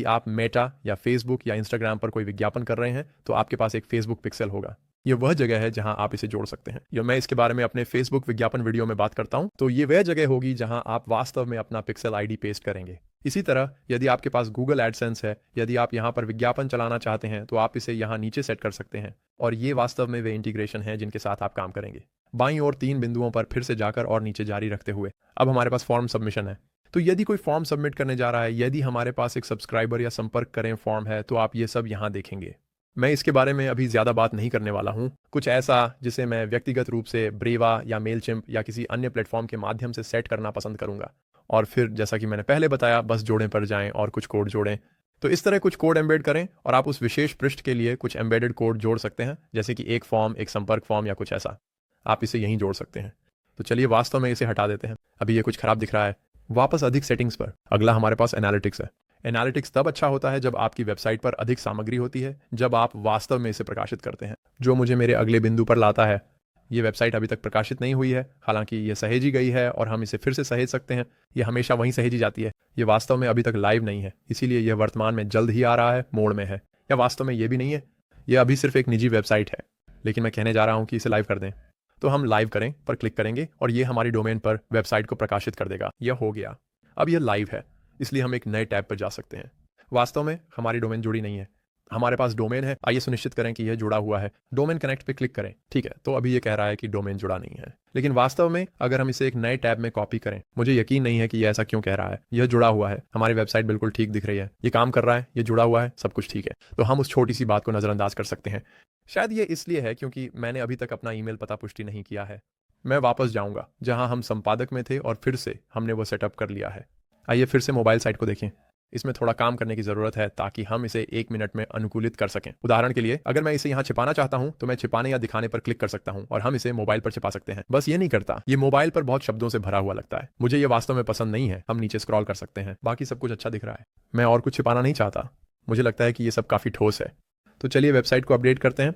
आप मेटा या फेसबुक या इंस्टाग्राम पर कोई विज्ञापन कर रहे हैं तो आपके पास एक फेसबुक पिक्सल होगा। यह वह जगह है जहां आप इसे जोड़ सकते हैं। मैं इसके बारे में अपने फेसबुक विज्ञापन वीडियो में बात करता हूं। तो ये वह जगह होगी जहां आप वास्तव में अपना पिक्सल आईडी पेस्ट करेंगे। इसी तरह यदि आपके पास गूगल एडसेंस है, यदि आप यहां पर विज्ञापन चलाना चाहते हैं तो आप इसे यहां नीचे सेट कर सकते हैं, और ये वास्तव में वे इंटीग्रेशन है जिनके साथ आप काम करेंगे। बाईं ओर 3 बिंदुओं पर फिर से जाकर और नीचे जारी रखते हुए अब हमारे पास फॉर्म सबमिशन है। तो यदि कोई फॉर्म सबमिट करने जा रहा है, यदि हमारे पास एक सब्सक्राइबर या संपर्क करें फॉर्म है, तो आप ये सब यहाँ देखेंगे। मैं इसके बारे में अभी ज़्यादा बात नहीं करने वाला हूँ। कुछ ऐसा जिसे मैं व्यक्तिगत रूप से ब्रेवा या मेलचिम्प या किसी अन्य प्लेटफॉर्म के माध्यम से सेट करना पसंद करूँगा। और फिर जैसा कि मैंने पहले बताया, बस जोड़ें पर जाएं और कुछ कोड जोड़ें। तो इस तरह कुछ कोड एम्बेड करें और आप उस विशेष पृष्ठ के लिए कुछ एम्बेडेड कोड जोड़ सकते हैं, जैसे कि एक फॉर्म, एक संपर्क फॉर्म या कुछ ऐसा। आप इसे यहीं जोड़ सकते हैं। तो चलिए वास्तव में इसे हटा देते हैं। अभी ये कुछ खराब दिख रहा है। वापस अधिक सेटिंग्स पर। अगला हमारे पास एनालिटिक्स है। एनालिटिक्स तब अच्छा होता है जब आपकी वेबसाइट पर अधिक सामग्री होती है, जब आप वास्तव में इसे प्रकाशित करते हैं, जो मुझे मेरे अगले बिंदु पर लाता है। ये वेबसाइट अभी तक प्रकाशित नहीं हुई है, हालांकि ये सहेजी गई है और हम इसे फिर से सहेज सकते हैं। ये हमेशा वहीं सहेजी जाती है। ये वास्तव में अभी तक लाइव नहीं है, इसीलिए यह वर्तमान में जल्द ही आ रहा है, मोड में है। या वास्तव में ये भी नहीं है, यह अभी सिर्फ एक निजी वेबसाइट है, लेकिन मैं कहने जा रहा हूँ कि इसे लाइव कर दें। तो हम लाइव करें पर क्लिक करेंगे और ये हमारी डोमेन पर वेबसाइट को प्रकाशित कर देगा। यह हो गया। अब यह लाइव है, इसलिए हम एक नए टैब पर जा सकते हैं। वास्तव में हमारी डोमेन जुड़ी नहीं है। हमारे पास डोमेन है, आइए सुनिश्चित करें कि यह जुड़ा हुआ है। डोमेन कनेक्ट पे क्लिक करें। ठीक है, तो अभी ये कह रहा है कि डोमेन जुड़ा नहीं है, लेकिन वास्तव में अगर हम इसे एक नए टैब में कॉपी करें, मुझे यकीन नहीं है कि यह ऐसा क्यों कह रहा है। यह जुड़ा हुआ है, हमारी वेबसाइट बिल्कुल ठीक दिख रही है, ये काम कर रहा है, ये जुड़ा हुआ है, सब कुछ ठीक है। तो हम उस छोटी सी बात को नजरअंदाज कर सकते हैं। शायद ये इसलिए है क्योंकि मैंने अभी तक अपना ईमेल पता पुष्टि नहीं किया है। मैं वापस जाऊंगा जहां हम संपादक में थे और फिर से हमने वो सेटअप कर लिया है। आइए फिर से मोबाइल साइट को देखें। इसमें थोड़ा काम करने की जरूरत है ताकि हम इसे 1 मिनट में अनुकूलित कर सकें। उदाहरण के लिए अगर मैं इसे यहाँ छिपाना चाहता हूँ तो मैं छिपाने या दिखाने पर क्लिक कर सकता हूँ और हम इसे मोबाइल पर छिपा सकते हैं। बस ये नहीं करता, ये मोबाइल पर बहुत शब्दों से भरा हुआ लगता है, मुझे ये वास्तव में पसंद नहीं है। हम नीचे स्क्रॉल कर सकते हैं, बाकी सब कुछ अच्छा दिख रहा है, मैं और कुछ छिपाना नहीं चाहता, मुझे लगता है कि ये सब काफी ठोस है। तो चलिए वेबसाइट को अपडेट करते हैं।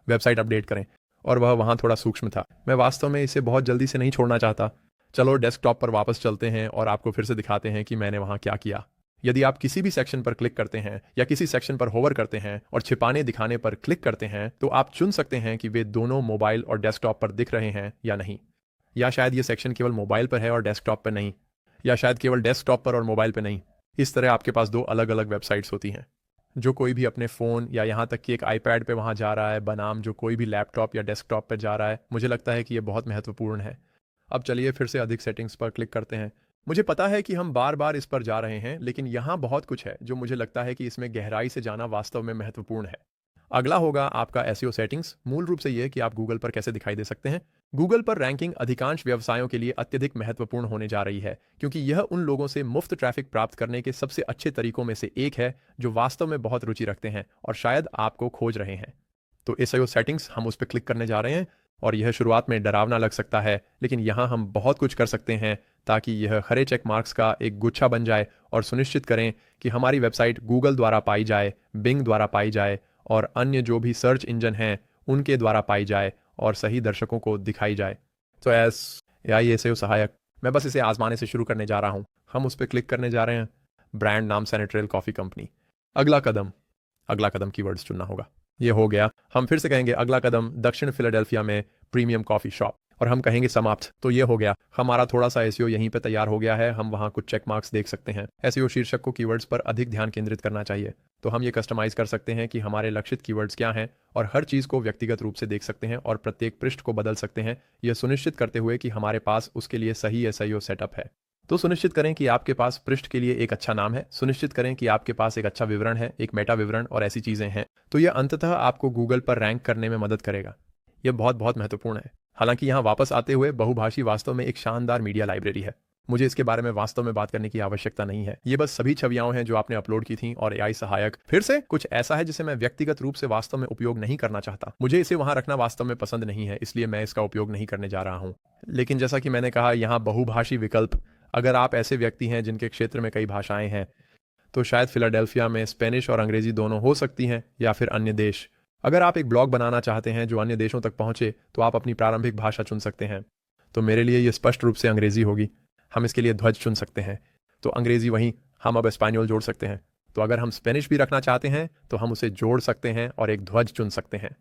वेबसाइट अपडेट करें और वह वहाँ थोड़ा सूक्ष्म था, मैं वास्तव में इसे बहुत जल्दी से नहीं छोड़ना चाहता। चलो डेस्कटॉप पर वापस चलते हैं और आपको फिर से दिखाते हैं कि मैंने वहाँ क्या किया। यदि आप किसी भी सेक्शन पर क्लिक करते हैं या किसी सेक्शन पर होवर करते हैं और छिपाने दिखाने पर क्लिक करते हैं तो आप चुन सकते हैं कि वे दोनों मोबाइल और डेस्कटॉप पर दिख रहे हैं या नहीं, या शायद ये सेक्शन केवल मोबाइल पर है और डेस्कटॉप पर नहीं, या शायद केवल डेस्कटॉप पर और मोबाइल पर नहीं। इस तरह आपके पास दो अलग अलग वेबसाइट्स होती हैं। जो कोई भी अपने फ़ोन या यहाँ तक कि एक आईपैड पे वहाँ जा रहा है बनाम जो कोई भी लैपटॉप या डेस्कटॉप पर जा रहा है, मुझे लगता है कि ये बहुत महत्वपूर्ण है। अब चलिए फिर से अधिक सेटिंग्स पर क्लिक करते हैं। मुझे पता है कि हम बार बार इस पर जा रहे हैं, लेकिन यहाँ बहुत कुछ है जो मुझे लगता है कि इसमें गहराई से जाना वास्तव में महत्वपूर्ण है। अगला होगा आपका एसईओ सेटिंग्स। मूल रूप से ये कि आप गूगल पर कैसे दिखाई दे सकते हैं। गूगल पर रैंकिंग अधिकांश व्यवसायों के लिए अत्यधिक महत्वपूर्ण होने जा रही है, क्योंकि यह उन लोगों से मुफ्त ट्रैफिक प्राप्त करने के सबसे अच्छे तरीकों में से एक है जो वास्तव में बहुत रुचि रखते हैं और शायद आपको खोज रहे हैं। तो एसईओ सेटिंग्स, हम उस पर क्लिक करने जा रहे हैं और यह शुरुआत में डरावना लग सकता है, लेकिन यहाँ हम बहुत कुछ कर सकते हैं ताकि यह हरे चेक मार्क्स का एक गुच्छा बन जाए और सुनिश्चित करें कि हमारी वेबसाइट गूगल द्वारा पाई जाए, बिंग द्वारा पाई जाए और अन्य जो भी सर्च इंजन हैं उनके द्वारा पाई जाए और सही दर्शकों को दिखाई जाए। तो AI एसईओ सहायक, मैं बस इसे आजमाने से शुरू करने जा रहा हूँ। हम उस पर क्लिक करने जा रहे हैं। ब्रांड नाम सेनेट्रेल कॉफ़ी कंपनी। अगला कदम कीवर्ड्स चुनना होगा। ये हो गया। हम फिर से कहेंगे अगला कदम दक्षिण फिलाडेल्फिया में प्रीमियम कॉफ़ी शॉप और हम कहेंगे समाप्त। तो ये हो गया, हमारा थोड़ा सा एसईओ यहीं पे तैयार हो गया है। हम वहाँ कुछ चेक मार्क्स देख सकते हैं। एसईओ शीर्षक को कीवर्ड्स पर अधिक ध्यान केंद्रित करना चाहिए, तो हम ये कस्टमाइज कर सकते हैं कि हमारे लक्षित कीवर्ड्स क्या हैं और हर चीज़ को व्यक्तिगत रूप से देख सकते हैं और प्रत्येक पृष्ठ को बदल सकते हैं, यह सुनिश्चित करते हुए कि हमारे पास उसके लिए सही एसईओ सेटअप है। तो सुनिश्चित करें कि आपके पास पृष्ठ के लिए एक अच्छा नाम है, सुनिश्चित करें कि आपके पास एक अच्छा विवरण है, एक मेटा विवरण और ऐसी चीज़ें हैं, तो यह अंततः आपको गूगल पर रैंक करने में मदद करेगा। यह बहुत बहुत महत्वपूर्ण है। हालांकि यहाँ वापस आते हुए बहुभाषी वास्तव में एक शानदार मीडिया लाइब्रेरी है। मुझे इसके बारे में वास्तव में बात करने की आवश्यकता नहीं है। ये बस सभी छवियां हैं जो आपने अपलोड की थीं और एआई सहायक फिर से कुछ ऐसा है जिसे मैं व्यक्तिगत रूप से वास्तव में उपयोग नहीं करना चाहता। मुझे इसे वहां रखना वास्तव में पसंद नहीं है, इसलिए मैं इसका उपयोग नहीं करने जा रहा हूं। लेकिन जैसा कि मैंने कहा, यहाँ बहुभाषी विकल्प, अगर आप ऐसे व्यक्ति हैं जिनके क्षेत्र में कई भाषाएं हैं, तो शायद फिलाडेल्फिया में स्पेनिश और अंग्रेजी दोनों हो सकती हैं, या फिर अन्य देश। अगर आप एक ब्लॉग बनाना चाहते हैं जो अन्य देशों तक पहुंचे, तो आप अपनी प्रारंभिक भाषा चुन सकते हैं। तो मेरे लिए यह स्पष्ट रूप से अंग्रेजी होगी। हम इसके लिए ध्वज चुन सकते हैं, तो अंग्रेजी वहीं, हम अब स्पेनियोल जोड़ सकते हैं। तो अगर हम स्पेनिश भी रखना चाहते हैं तो हम उसे जोड़ सकते हैं और एक ध्वज चुन सकते हैं।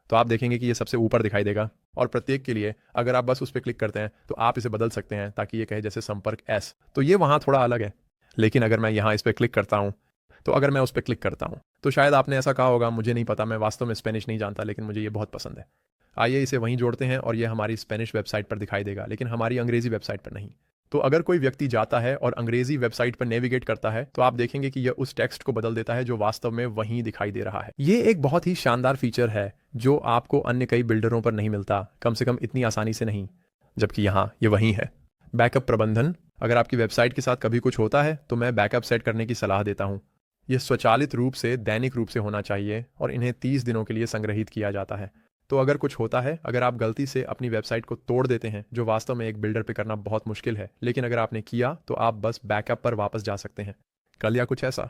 तो आप देखेंगे कि ये सबसे ऊपर दिखाई देगा और प्रत्येक के लिए अगर आप बस उस पर क्लिक करते हैं तो आप इसे बदल सकते हैं ताकि ये कहे जैसे संपर्क S। तो ये वहाँ थोड़ा अलग है, लेकिन अगर मैं यहाँ इस पर क्लिक करता हूँ, तो अगर मैं उस पर क्लिक करता हूँ तो शायद आपने ऐसा कहा होगा, मुझे नहीं पता, मैं वास्तव में स्पेनिश नहीं जानता, लेकिन मुझे ये बहुत पसंद है। आइए इसे वहीं जोड़ते हैं और ये हमारी स्पेनिश वेबसाइट पर दिखाई देगा, लेकिन हमारी अंग्रेजी वेबसाइट पर नहीं। तो अगर कोई व्यक्ति जाता है और अंग्रेजी वेबसाइट पर नेविगेट करता है तो आप देखेंगे कि यह उस टेक्स्ट को बदल देता है जो वास्तव में वहीं दिखाई दे रहा है। ये एक बहुत ही शानदार फीचर है जो आपको अन्य कई बिल्डरों पर नहीं मिलता, कम से कम इतनी आसानी से नहीं, जबकि यहाँ ये वहीं है। बैकअप प्रबंधन, अगर आपकी वेबसाइट के साथ कभी कुछ होता है तो मैं बैकअप सेट करने की सलाह देता हूँ। यह स्वचालित रूप से दैनिक रूप से होना चाहिए और इन्हें 30 दिनों के लिए संग्रहित किया जाता है। तो अगर कुछ होता है, अगर आप गलती से अपनी वेबसाइट को तोड़ देते हैं, जो वास्तव में एक बिल्डर पे करना बहुत मुश्किल है, लेकिन अगर आपने किया तो आप बस बैकअप पर वापस जा सकते हैं, कल या कुछ ऐसा।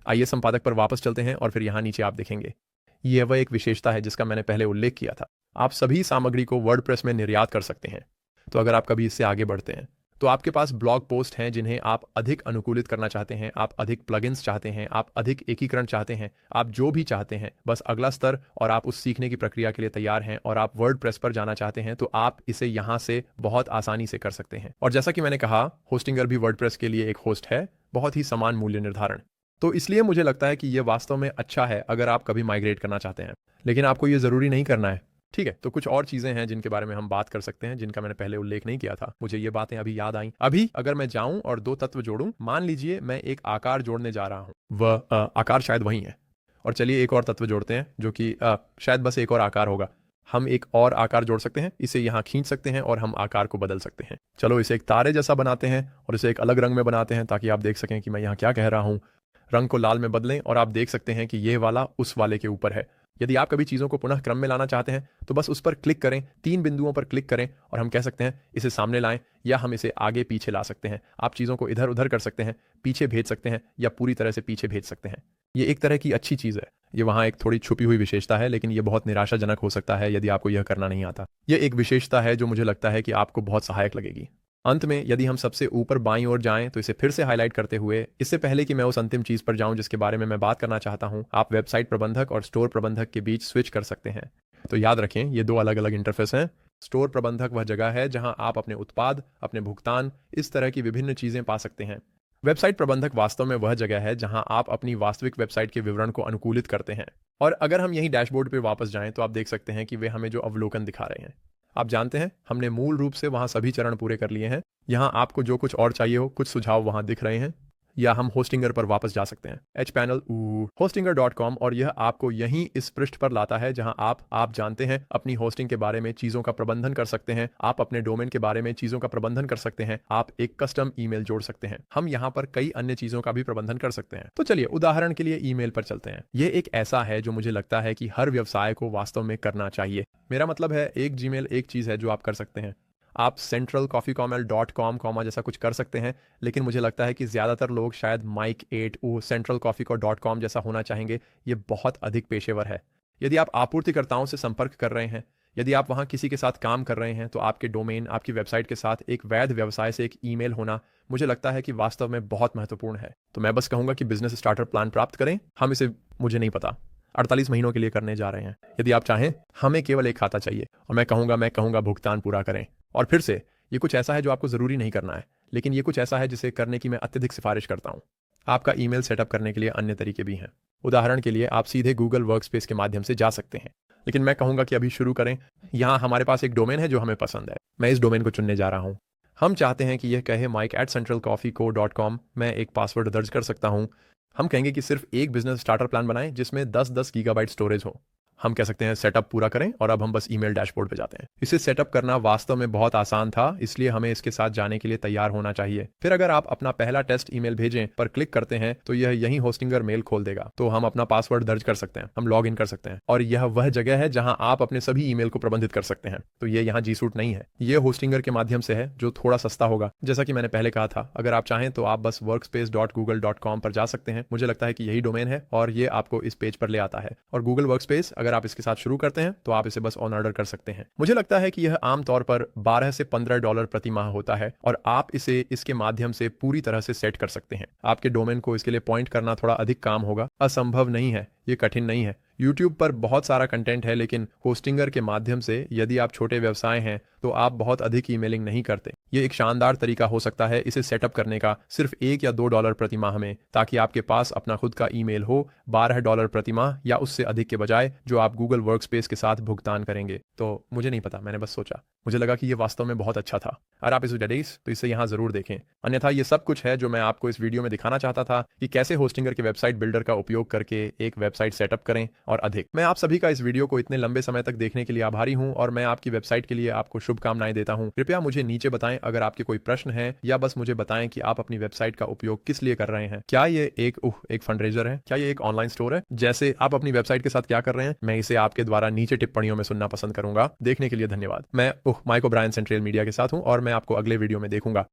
आइए संपादक पर वापस चलते हैं और फिर यहाँ नीचे आप देखेंगे यह वह एक विशेषता है जिसका मैंने पहले उल्लेख किया था। आप सभी सामग्री को वर्डप्रेस में निर्यात कर सकते हैं। तो अगर आप कभी इससे आगे बढ़ते हैं तो आपके पास ब्लॉग पोस्ट हैं जिन्हें आप अधिक अनुकूलित करना चाहते हैं, आप अधिक प्लगइन्स चाहते हैं, आप अधिक एकीकरण चाहते हैं, आप जो भी चाहते हैं, बस अगला स्तर, और आप उस सीखने की प्रक्रिया के लिए तैयार हैं और आप वर्डप्रेस पर जाना चाहते हैं, तो आप इसे यहाँ से बहुत आसानी से कर सकते हैं। और जैसा कि मैंने कहा, होस्टिंगर भी वर्डप्रेस के लिए एक होस्ट है, बहुत ही समान मूल्य निर्धारण। तो इसलिए मुझे लगता है कि यह वास्तव में अच्छा है अगर आप कभी माइग्रेट करना चाहते हैं, लेकिन आपको ये ज़रूरी नहीं करना है। ठीक है, तो कुछ और चीजें हैं जिनके बारे में हम बात कर सकते हैं जिनका मैंने पहले उल्लेख नहीं किया था। मुझे ये बातें अभी याद आई। अभी अगर मैं जाऊं और 2 तत्व जोड़ूं, मान लीजिए मैं एक आकार जोड़ने जा रहा हूं, वह आकार शायद वही है, और चलिए एक और तत्व जोड़ते हैं जो कि शायद बस एक और आकार होगा। हम एक और आकार जोड़ सकते हैं, इसे यहाँ खींच सकते हैं और हम आकार को बदल सकते हैं। चलो इसे एक तारे जैसा बनाते हैं और इसे एक अलग रंग में बनाते हैं ताकि आप देख सकें कि मैं यहाँ क्या कह रहा हूँ। रंग को लाल में बदलें और आप देख सकते हैं कि यह वाला उस वाले के ऊपर है। यदि आप कभी चीज़ों को पुनः क्रम में लाना चाहते हैं तो बस उस पर क्लिक करें, 3 बिंदुओं पर क्लिक करें और हम कह सकते हैं इसे सामने लाएं, या हम इसे आगे पीछे ला सकते हैं। आप चीज़ों को इधर उधर कर सकते हैं, पीछे भेज सकते हैं या पूरी तरह से पीछे भेज सकते हैं। ये एक तरह की अच्छी चीज़ है। ये वहाँ एक थोड़ी छुपी हुई विशेषता है, लेकिन ये बहुत निराशाजनक हो सकता है यदि आपको यह करना नहीं आता। यह एक विशेषता है जो मुझे लगता है कि आपको बहुत सहायक लगेगी। अंत में यदि हम सबसे ऊपर बाईं ओर जाएं तो इसे फिर से हाईलाइट करते हुए, इससे पहले कि मैं उस अंतिम चीज़ पर जाऊं जिसके बारे में मैं बात करना चाहता हूं, आप वेबसाइट प्रबंधक और स्टोर प्रबंधक के बीच स्विच कर सकते हैं। तो याद रखें, ये 2 अलग अलग इंटरफेस हैं। स्टोर प्रबंधक वह जगह है जहां आप अपने उत्पाद, अपने भुगतान, इस तरह की विभिन्न चीज़ें पा सकते हैं। वेबसाइट प्रबंधक वास्तव में वह जगह है जहां आप अपनी वास्तविक वेबसाइट के विवरण को अनुकूलित करते हैं। और अगर हम यही डैशबोर्ड पर वापस जाएं तो आप देख सकते हैं कि वे हमें जो अवलोकन दिखा रहे हैं। आप जानते हैं, हमने मूल रूप से वहां सभी चरण पूरे कर लिए हैं। यहां आपको जो कुछ और चाहिए हो, कुछ सुझाव वहां दिख रहे हैं। या हम होस्टिंगर पर वापस जा सकते हैं, hpanel hostinger.com, और यह आपको यहीं इस पृष्ठ पर लाता है जहां आप जानते हैं अपनी होस्टिंग के बारे में चीज़ों का प्रबंधन कर सकते हैं। आप अपने डोमेन के बारे में चीज़ों का प्रबंधन कर सकते हैं। आप एक कस्टम ईमेल जोड़ सकते हैं। हम यहाँ पर कई अन्य चीज़ों का भी प्रबंधन कर सकते हैं। तो चलिए उदाहरण के लिए ईमेल पर चलते हैं। यह एक ऐसा है जो मुझे लगता है कि हर व्यवसाय को वास्तव में करना चाहिए। मेरा मतलब है, एक जीमेल एक चीज़ है जो आप कर सकते हैं। आप centralcoffeecoml.com जैसा कुछ कर सकते हैं, लेकिन मुझे लगता है कि ज़्यादातर लोग शायद Mike8 centralcoffee.com जैसा होना चाहेंगे। ये बहुत अधिक पेशेवर है। यदि आप आपूर्तिकर्ताओं से संपर्क कर रहे हैं, यदि आप वहां किसी के साथ काम कर रहे हैं, तो आपके डोमेन, आपकी वेबसाइट के साथ एक वैध व्यवसाय से एक ईमेल होना, मुझे लगता है कि वास्तव में बहुत महत्वपूर्ण है। तो मैं बस कहूंगा कि बिजनेस स्टार्टर प्लान प्राप्त करें। हम इसे, मुझे नहीं पता, 48 महीनों के लिए करने जा रहे हैं। यदि आप चाहें, हमें केवल एक खाता चाहिए और मैं कहूंगा भुगतान पूरा करें। और फिर से, ये कुछ ऐसा है जो आपको ज़रूरी नहीं करना है, लेकिन ये कुछ ऐसा है जिसे करने की मैं अत्यधिक सिफारिश करता हूं। आपका ईमेल सेटअप करने के लिए अन्य तरीके भी हैं। उदाहरण के लिए, आप सीधे गूगल वर्कस्पेस के माध्यम से जा सकते हैं, लेकिन मैं कहूंगा कि अभी शुरू करें। यहाँ हमारे पास एक डोमेन है जो हमें पसंद है। मैं इस डोमेन को चुनने जा रहा हूँ। हम चाहते हैं कि यह कहे mike@centralcoffeeco.com। मैं एक पासवर्ड दर्ज कर सकता हूँ। हम कहेंगे कि सिर्फ एक बिजनेस स्टार्टर प्लान बनाएं जिसमें 10 गीगाबाइट स्टोरेज हो। हम कह सकते हैं सेटअप पूरा करें, और अब हम बस ईमेल डैशबोर्ड पे जाते हैं। इसे सेटअप करना वास्तव में बहुत आसान था, इसलिए हमें इसके साथ जाने के लिए तैयार होना चाहिए। फिर अगर आप अपना पहला टेस्ट ईमेल भेजें पर क्लिक करते हैं तो यह यही होस्टिंगर मेल खोल देगा। तो हम अपना पासवर्ड दर्ज कर सकते हैं, हम लॉग इन कर सकते हैं, और यह वह जगह है जहां आप अपने सभी ईमेल को प्रबंधित कर सकते हैं। तो ये यहाँ जी सूट नहीं है, ये होस्टिंगर के माध्यम से है, जो थोड़ा सस्ता होगा। जैसा कि मैंने पहले कहा था, अगर आप चाहें तो आप बस workspace.google.com पर जा सकते हैं। मुझे लगता है कि यही डोमेन है और ये आपको इस पेज पर ले आता है। और गूगल वर्कस्पेस, अगर आप इसके साथ शुरू करते हैं तो आप इसे बस ऑन ऑर्डर कर सकते हैं। मुझे लगता है कि यह आमतौर पर $12 से $15 प्रति माह होता है, और आप इसे इसके माध्यम से पूरी तरह से सेट कर सकते हैं। आपके डोमेन को इसके लिए पॉइंट करना थोड़ा अधिक काम होगा। असंभव नहीं है, ये कठिन नहीं है। YouTube पर बहुत सारा कंटेंट है, लेकिन होस्टिंगर के माध्यम से यदि आप छोटे व्यवसाय हैं तो आप बहुत अधिक ईमेलिंग नहीं करते। ये एक शानदार तरीका हो सकता है इसे सेटअप करने का, सिर्फ $1 या $2 प्रति माह में, ताकि आपके पास अपना खुद का ईमेल हो। $12 प्रति माह या उससे अधिक के बजाय, जो आप गूगल वर्कस्पेस के साथ भुगतान करेंगे। तो मुझे नहीं पता, मैंने बस सोचा, मुझे लगा कि ये वास्तव में बहुत अच्छा था। अगर आप इसे डरेस तो इसे यहाँ जरूर देखें। अन्यथा ये सब कुछ है जो मैं आपको इस वीडियो में दिखाना चाहता था, कि कैसे होस्टिंगर के वेबसाइट बिल्डर का उपयोग करके एक वेबसाइट सेटअप करें और अधिक। मैं आप सभी का इस वीडियो को इतने लंबे समय तक देखने के लिए आभारी हूं, और मैं आपकी वेबसाइट के लिए आपको शुभकामनाएं देता हूं। कृपया मुझे नीचे बताएं अगर आपके कोई प्रश्न है, या बस मुझे बताएं कि आप अपनी वेबसाइट का उपयोग किस लिए कर रहे हैं। क्या ये एक फंडरेजर है? क्या ये एक ऑनलाइन स्टोर है? जैसे आप अपनी वेबसाइट के साथ क्या कर रहे हैं, मैं इसे आपके द्वारा नीचे टिप्पणियों में सुनना पसंद करूंगा। देखने के लिए धन्यवाद। मैं माइक ओब्रायन सेंट्रल मीडिया के साथ हूं, और मैं आपको अगले वीडियो में देखूंगा।